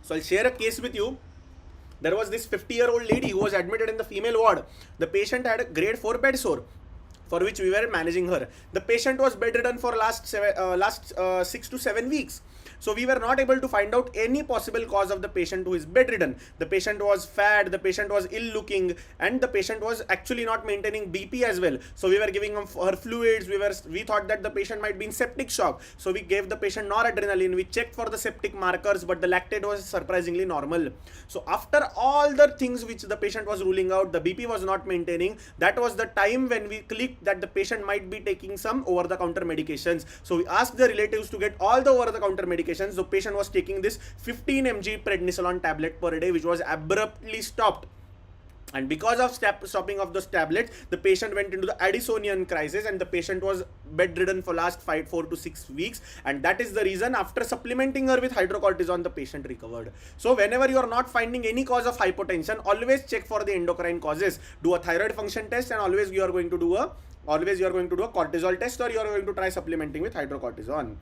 Speaker 1: So I'll share a case with you. There was this 50-year-old lady who was admitted in the female ward. The patient had a grade 4 bed sore, for which we were managing her. The patient was bedridden for last 6 to 7 weeks. So we were not able to find out any possible cause of the patient who is bedridden. The patient was fat, the patient was ill looking, and the patient was actually not maintaining BP as well. So we were giving her fluids. We thought that the patient might be in septic shock. So we gave the patient noradrenaline. We checked for the septic markers, but the lactate was surprisingly normal. So after all the things which the patient was ruling out, the BP was not maintaining, that was the time when we clicked that the patient might be taking some over-the-counter medications. So we asked the relatives to get all the over-the-counter medications. The patient was taking this 15 mg prednisolone tablet per day, which was abruptly stopped. And because of stopping of those tablets, the patient went into the Addisonian crisis, and the patient was bedridden for last 4 to 6 weeks. And that is the reason, after supplementing her with hydrocortisone, the patient recovered. So whenever you are not finding any cause of hypotension, always check for the endocrine causes. Do a thyroid function test, and always you are going to do a cortisol test, or you are going to try supplementing with hydrocortisone.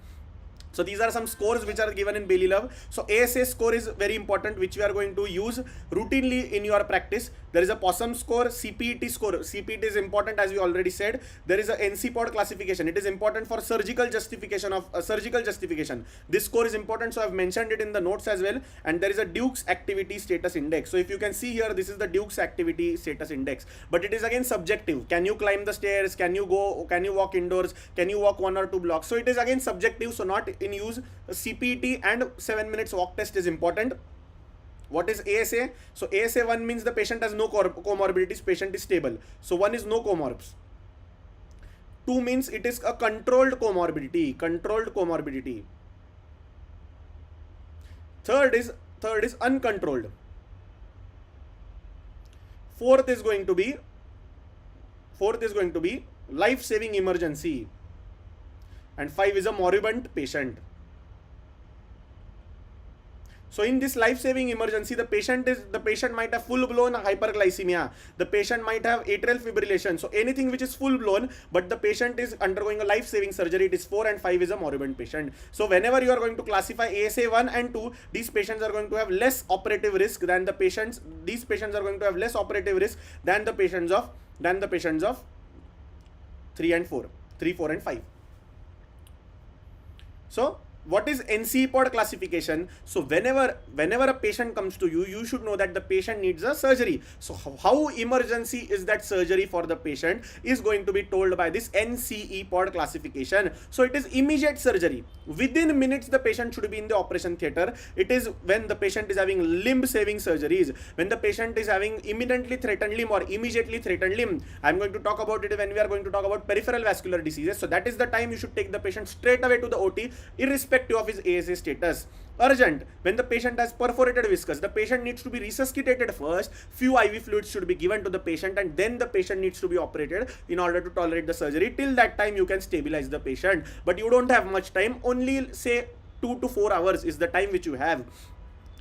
Speaker 1: So these are some scores which are given in Bailey Love. So ASA score is very important, which we are going to use routinely in your practice. There is a POSSUM score, CPET score. CPET is important, as we already said. There is a NC-POD classification. It is important for surgical justification of surgical justification. This score is important, so I've mentioned it in the notes as well. And there is a Duke's Activity Status Index. So if you can see here, this is the Duke's Activity Status Index. But it is again subjective. Can you climb the stairs? Can you walk indoors? Can you walk 1 or 2 blocks? So it is again subjective, so not in use. CPET and 7 minutes walk test is important. What is ASA? So ASA 1 means the patient has no comorbidities, patient is stable. So 1 is no comorbs. 2 means it is a controlled comorbidity. Third is uncontrolled. Fourth is going to be life-saving emergency. And 5 is a moribund patient. So in this life-saving emergency, the patient might have full-blown hyperglycemia. The patient might have atrial fibrillation. So anything which is full-blown, but the patient is undergoing a life-saving surgery, it is 4 and 5 is a moribund patient. So whenever you are going to classify ASA 1 and 2, these patients are going to have less operative risk than the patients. These patients are going to have less operative risk than the patients of 3, 4 and 5. So what is NCE pod classification? So whenever a patient comes to you, you should know that the patient needs a surgery. So how emergency is that surgery for the patient is going to be told by this NCE pod classification. So it is immediate surgery. Within minutes the patient should be in the operation theatre. It is when the patient is having limb saving surgeries, when the patient is having imminently threatened limb or immediately threatened limb. I'm going to talk about it when we are going to talk about peripheral vascular diseases. So that is the time you should take the patient straight away to the OT, irrespective of his ASA status. Urgent, when the patient has perforated viscus, the patient needs to be resuscitated first, few IV fluids should be given to the patient, and then the patient needs to be operated in order to tolerate the surgery. Till that time you can stabilize the patient, but you don't have much time. Only say 2 to 4 hours is the time which you have.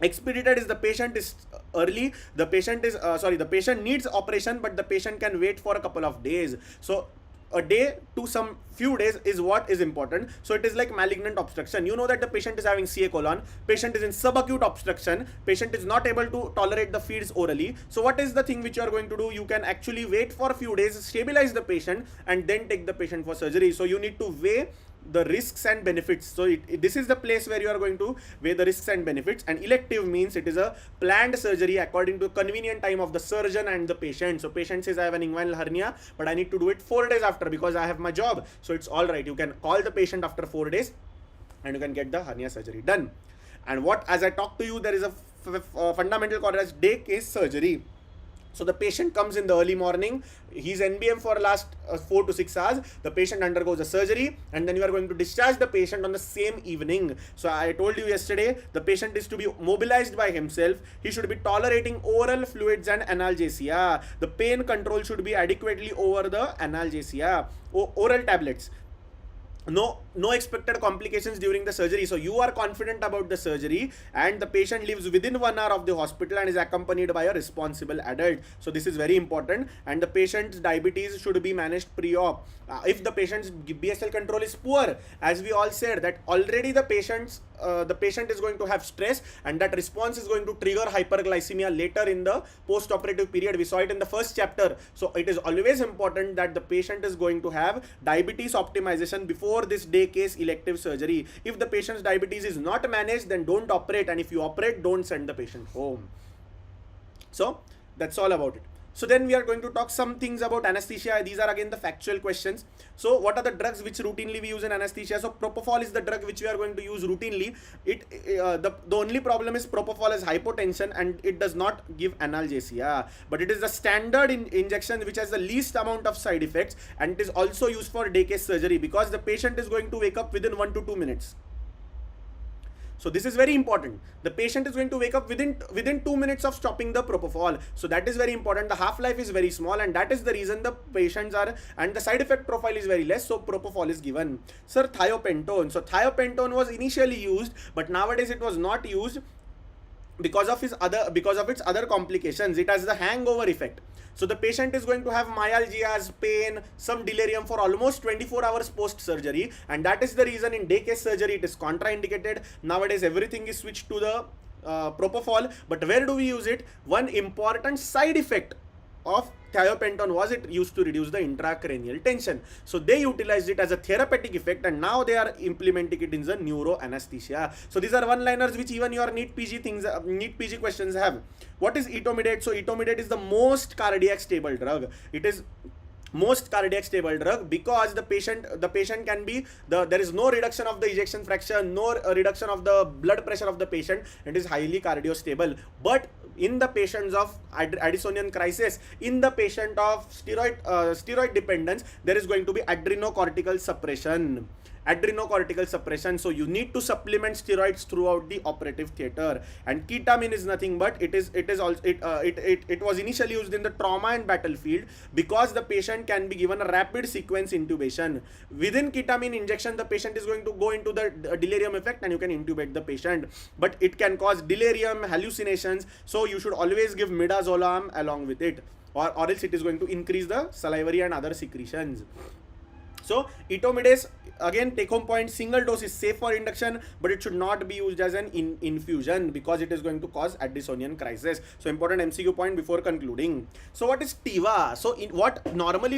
Speaker 1: Expedited is the patient is early, the patient is the patient needs operation, but the patient can wait for a couple of days. So a day to some few days is what is important. So it is like malignant obstruction. You know that the patient is having CA colon, patient is in subacute obstruction, patient is not able to tolerate the feeds orally. So what is the thing which you are going to do? You can actually wait for a few days, stabilize the patient, and then take the patient for surgery. So you need to weigh the risks and benefits. So this is the place where you are going to weigh the risks and benefits. And elective means it is a planned surgery according to convenient time of the surgeon and the patient. So patient says I have an inguinal hernia, but I need to do it 4 days after because I have my job. So it's all right. You can call the patient after 4 days and you can get the hernia surgery done. And what, as I talk to you, there is a fundamental called as day case surgery. So the patient comes in the early morning, he's NBM for last 4 to 6 hours, the patient undergoes a surgery, and then you are going to discharge the patient on the same evening. So I told you yesterday, the patient is to be mobilized by himself, he should be tolerating oral fluids and analgesia. The pain control should be adequately over the analgesia, oral tablets. No expected complications during the surgery. So you are confident about the surgery, and the patient lives within 1 hour of the hospital and is accompanied by a responsible adult. So this is very important. And the patient's diabetes should be managed pre-op. If the patient's BSL control is poor, as we all said, that already the patient is going to have stress, and that response is going to trigger hyperglycemia later in the post-operative period. We saw it in the first chapter. So it is always important that the patient is going to have diabetes optimization before this day case elective surgery. If the patient's diabetes is not managed, then don't operate, and if you operate, don't send the patient home. So that's all about it. So then we are going to talk some things about anesthesia. These are again the factual questions. So what are the drugs which routinely we use in anesthesia? So propofol is the drug which we are going to use routinely. The only problem is propofol is hypotension and it does not give analgesia. But it is the standard injection which has the least amount of side effects, and it is also used for day case surgery because the patient is going to wake up within 1 to 2 minutes. So this is very important. The patient is going to wake up within 2 minutes of stopping the propofol. So that is very important. The half-life is very small, and that is the reason the patients are, and the side effect profile is very less. So propofol is given. Sir, thiopentone. So thiopentone was initially used, but nowadays it was not used because of its other complications. It has the hangover effect. So the patient is going to have myalgias, pain, some delirium for almost 24 hours post-surgery, and that is the reason in day case surgery it is contraindicated. Nowadays everything is switched to the propofol. But where do we use it? One important side effect of thiopentone was it used to reduce the intracranial tension. So they utilized it as a therapeutic effect, and now they are implementing it in the neuro anesthesia. So these are one-liners which even your NEET PG questions have. What is etomidate? So etomidate is the most cardiac stable drug. It is most cardiac stable drug because the patient can be there is no reduction of the ejection fraction, no reduction of the blood pressure of the patient. It is highly cardiostable. But in the patients of Addisonian crisis, in the patient of steroid dependence, there is going to be adrenocortical suppression. adrenocortical suppression. So you need to supplement steroids throughout the operative theater. And ketamine is nothing but it was initially used in the trauma and battlefield because the patient can be given a rapid sequence intubation. Within ketamine injection, the patient is going to go into the delirium effect and you can intubate the patient, but it can cause delirium, hallucinations, so you should always give midazolam along with it, or else it is going to increase the salivary and other secretions. So etomidase, again, take home point, single dose is safe for induction, but it should not be used as an infusion because it is going to cause Addisonian crisis. So important MCQ point before concluding. So what is TIVA? So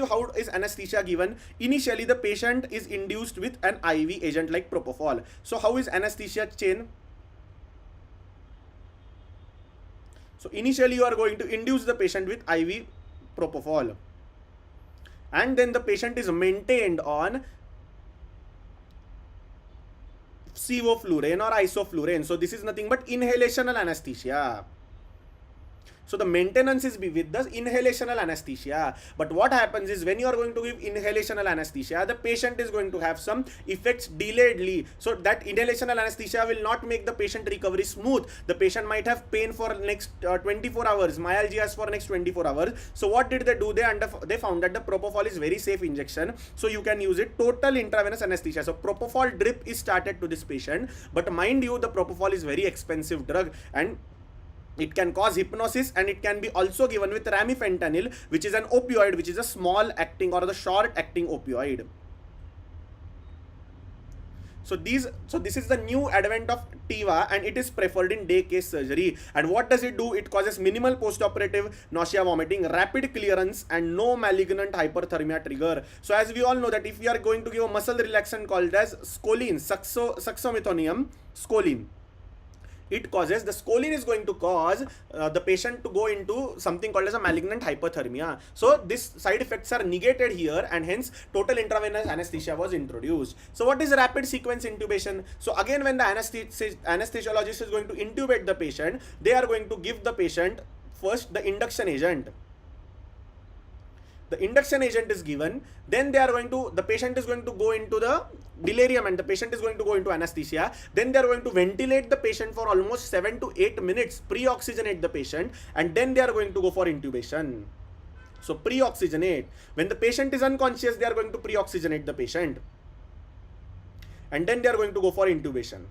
Speaker 1: how is anesthesia given? Initially the patient is induced with an IV agent like propofol. So how is anesthesia chain? So initially you are going to induce the patient with IV propofol, and then the patient is maintained on sevoflurane or isoflurane. So this is nothing but inhalational anesthesia. So the maintenance is with the inhalational anesthesia. But what happens is when you are going to give inhalational anesthesia, the patient is going to have some effects delayedly. So that inhalational anesthesia will not make the patient recovery smooth. The patient might have pain for next 24 hours, myalgias for next 24 hours. So what did they do? They found that the propofol is very safe injection. So you can use it total intravenous anesthesia. So propofol drip is started to this patient. But mind you, the propofol is very expensive drug and it can cause hypnosis, and it can be also given with ramifentanil, which is an opioid, which is a small acting or the short acting opioid. So this is the new advent of TIVA, and it is preferred in day case surgery. And what does it do? It causes minimal postoperative nausea, vomiting, rapid clearance, and no malignant hyperthermia trigger. So as we all know that if we are going to give a muscle relaxant called as scoline, succinylcholine, scoline, the scoline is going to cause the patient to go into something called as a malignant hyperthermia. So these side effects are negated here, and hence total intravenous anesthesia was introduced. So what is rapid sequence intubation? So again, when the anesthesiologist is going to intubate the patient, they are going to give the patient first the induction agent. The induction agent is given, then the patient is going to go into the delirium and the patient is going to go into anesthesia. Then they are going to ventilate the patient for almost 7 to 8 minutes, pre-oxygenate the patient, and then they are going to go for intubation. So pre-oxygenate. When the patient is unconscious, they are going to pre-oxygenate the patient, and then they are going to go for intubation.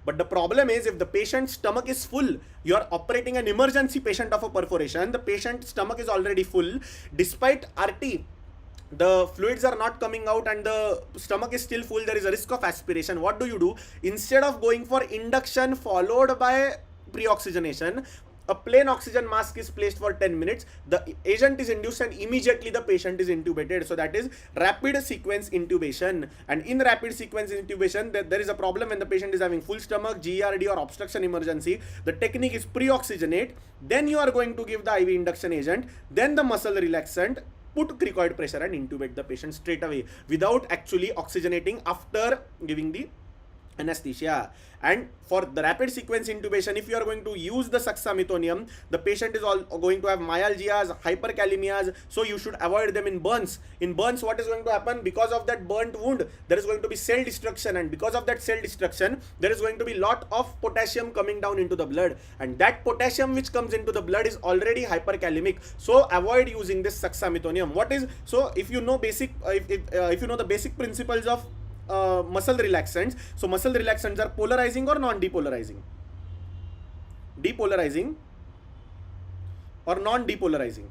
Speaker 1: But the problem is, if the patient's stomach is full, you are operating an emergency patient of a perforation, the patient's stomach is already full, despite RT, the fluids are not coming out and the stomach is still full, there is a risk of aspiration. What do? Instead of going for induction followed by pre-oxygenation, a plain oxygen mask is placed for 10 minutes, the agent is induced, and immediately the patient is intubated. So that is rapid sequence intubation. And in rapid sequence intubation, there is a problem when the patient is having full stomach, GERD or obstruction emergency. The technique is pre-oxygenate, then you are going to give the IV induction agent, then the muscle relaxant, put cricoid pressure and intubate the patient straight away without actually oxygenating after giving the anesthesia. And for the rapid sequence intubation, if you are going to use the succinylcholine, the patient is going to have myalgias, hyperkalemias, so you should avoid them in burns. In burns, what is going to happen? Because of that burnt wound, there is going to be cell destruction, and because of that cell destruction, there is going to be lot of potassium coming down into the blood, and that potassium which comes into the blood is already hyperkalemic. So avoid using this succinylcholine. So if you know if you know the basic principles of muscle relaxants. So muscle relaxants are polarizing or non-depolarizing? Depolarizing or non-depolarizing?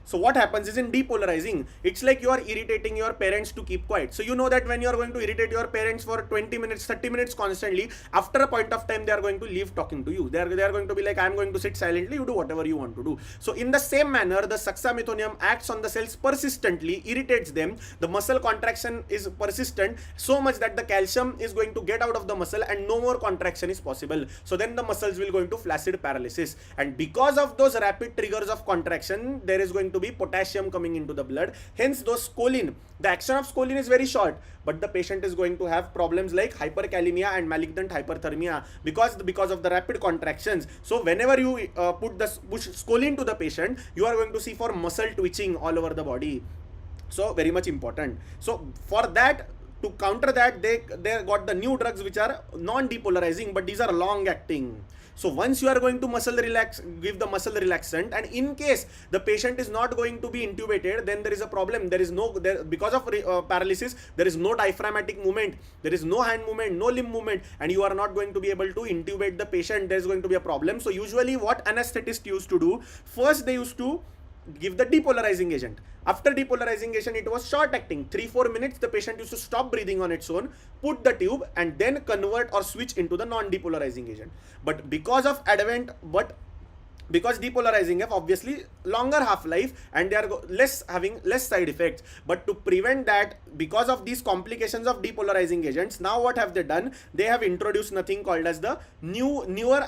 Speaker 1: So what happens is, in depolarizing, it's like you are irritating your parents to keep quiet. So you know that when you are going to irritate your parents for 20 minutes, 30 minutes constantly, after a point of time, they are going to leave talking to you. They are going to be like, I am going to sit silently, you do whatever you want to do. So in the same manner, the succinylcholine acts on the cells persistently, irritates them. The muscle contraction is persistent, so much that the calcium is going to get out of the muscle and no more contraction is possible. So then the muscles will go into flaccid paralysis. And because of those rapid triggers of contraction, there is going to be potassium coming into the blood. Hence those scoline, the action of scoline is very short, but the patient is going to have problems like hyperkalemia and malignant hyperthermia because of the rapid contractions. So whenever you push scoline to the patient, you are going to see for muscle twitching all over the body. So very much important. So for that, to counter that, they got the new drugs which are non-depolarizing, but these are long acting. So once you are going to give the muscle relaxant, and in case the patient is not going to be intubated, then there is a problem. There is no, because of paralysis, there is no diaphragmatic movement, there is no hand movement, no limb movement, and you are not going to be able to intubate the patient. There is going to be a problem. So usually what anesthetists used to do, first they used to give the depolarizing agent. After depolarizing agent, it was short acting, 3-4 minutes. The patient used to stop breathing on its own, put the tube, and then convert or switch into the non-depolarizing agent. But because of because depolarizing have obviously longer half-life and they are having less side effects. But to prevent that, because of these complications of depolarizing agents, now what have they done? They have introduced nothing called as the newer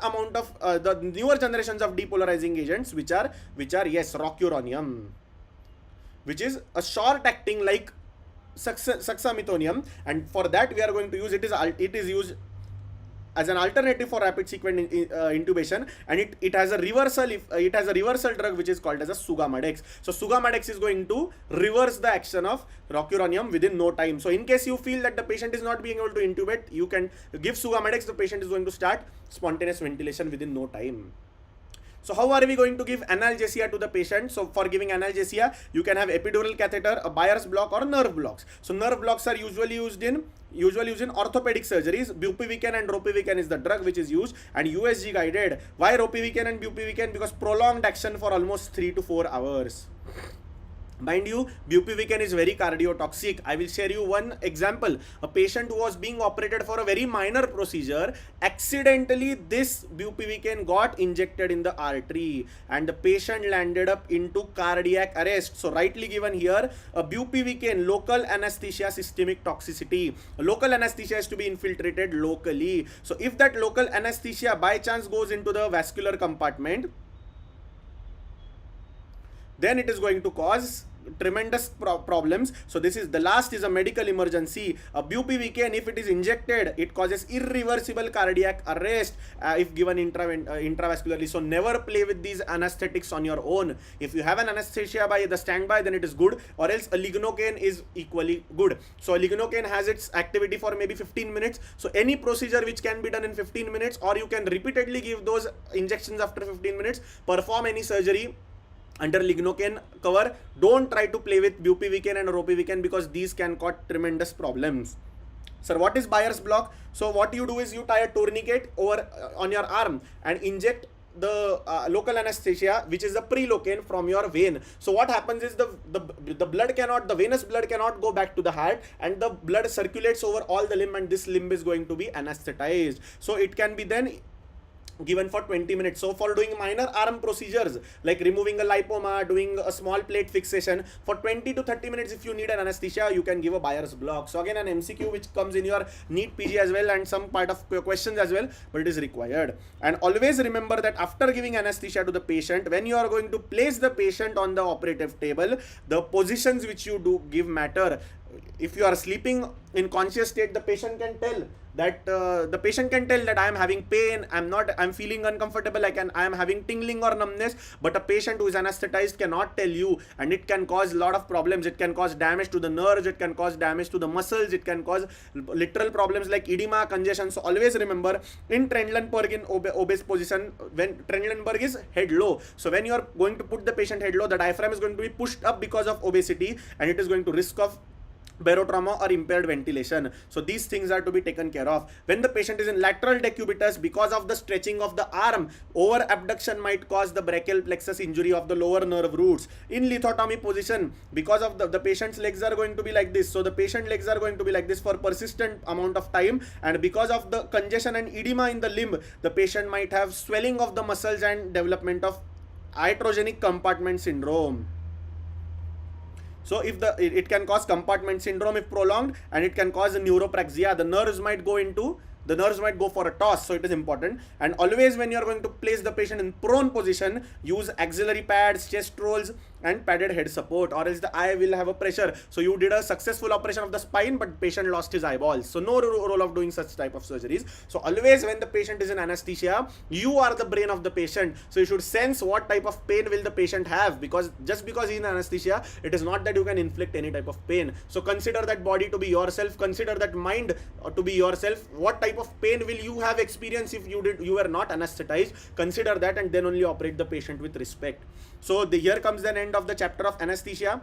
Speaker 1: generations of depolarizing agents, which are yes, rocuronium, which is a short acting like suxamethonium, and for that we are going to use it is used as an alternative for rapid sequence intubation, and it has a reversal drug which is called as a Sugamadex. So Sugamadex is going to reverse the action of rocuronium within no time. So in case you feel that the patient is not being able to intubate, you can give Sugamadex. The patient is going to start spontaneous ventilation within no time. So how are we going to give analgesia to the patient? So for giving analgesia, you can have epidural catheter, a Bayer's block, or nerve blocks. So nerve blocks are usually used in orthopedic surgeries. Bupivacaine and ropivacaine is the drug which is used, and USG guided. Why ropivacaine and bupivacaine? Because prolonged action for almost 3 to 4 hours. Mind you, bupivacaine is very cardiotoxic. I will share you one example. A patient who was being operated for a very minor procedure, accidentally this bupivacaine got injected in the artery and the patient landed up into cardiac arrest. So rightly given here, a bupivacaine, local anesthesia, systemic toxicity. Local anesthesia is to be infiltrated locally. So if that local anesthesia by chance goes into the vascular compartment, then it is going to cause tremendous problems. So this is the last is a medical emergency. A bupivacaine, if it is injected, it causes irreversible cardiac arrest if given intravascularly. So never play with these anesthetics on your own. If you have an anesthesia by the standby, then it is good, or else a lignocaine is equally good. So a lignocaine has its activity for maybe 15 minutes. So any procedure which can be done in 15 minutes, or you can repeatedly give those injections after 15 minutes, perform any surgery under lignocaine cover. Don't try to play with bupivacaine and ropivacaine because these can cause tremendous problems. Sir, what is Bayer's block? So what you do is you tie a tourniquet over on your arm and inject the local anesthesia, which is the prelocaine, from your vein. So what happens is the venous blood cannot go back to the heart, and the blood circulates over all the limb, and this limb is going to be anesthetized. So it can be then given for 20 minutes. So for doing minor arm procedures like removing a lipoma, doing a small plate fixation, for 20 to 30 minutes, if you need an anesthesia, you can give a Bayer's block. So again, an MCQ which comes in your NEET PG as well, and some part of questions as well, but it is required. And always remember that after giving anesthesia to the patient, when you are going to place the patient on the operative table, the positions which you do give matter. If you are sleeping in conscious state, the patient can tell that I am having pain, I'm feeling uncomfortable, I am having tingling or numbness. But a patient who is anesthetized cannot tell you, and it can cause a lot of problems. It can cause damage to the nerves, it can cause damage to the muscles, it can cause literal problems like edema, congestion. So always remember, in Trendelenburg, in obese position, when Trendelenburg is head low, so when you are going to put the patient head low, the diaphragm is going to be pushed up because of obesity, and it is going to risk of barotrauma or impaired ventilation. So these things are to be taken care of. When the patient is in lateral decubitus, because of the stretching of the arm, over abduction might cause the brachial plexus injury of the lower nerve roots. In lithotomy position, because of the patient's legs are going to be like this, so the patient legs are going to be like this for persistent amount of time, and because of the congestion and edema in the limb, the patient might have swelling of the muscles and development of iatrogenic compartment syndrome. So if it can cause compartment syndrome if prolonged, and it can cause a neuropraxia. The nerves might go for a toss, so it is important. And always when you are going to place the patient in prone position, use axillary pads, chest rolls, and padded head support, or else the eye will have a pressure. So you did a successful operation of the spine, but patient lost his eyeballs. So no role of doing such type of surgeries. So always when the patient is in anesthesia, you are the brain of the patient. So you should sense what type of pain will the patient have, because just because he is in anesthesia, it is not that you can inflict any type of pain. So consider that body to be yourself, consider that mind to be yourself. What type of pain will you have experienced if you were not anesthetized? Consider that, and then only operate the patient with respect. So here comes the end of the chapter of anesthesia.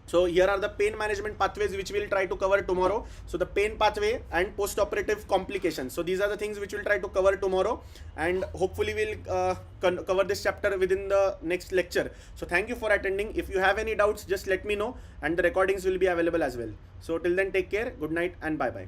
Speaker 1: So here are the pain management pathways which we'll try to cover tomorrow. So the pain pathway and post-operative complications. So these are the things which we'll try to cover tomorrow, and hopefully we'll cover this chapter within the next lecture. So thank you for attending. If you have any doubts, just let me know, and the recordings will be available as well. So till then, take care, good night, and bye-bye.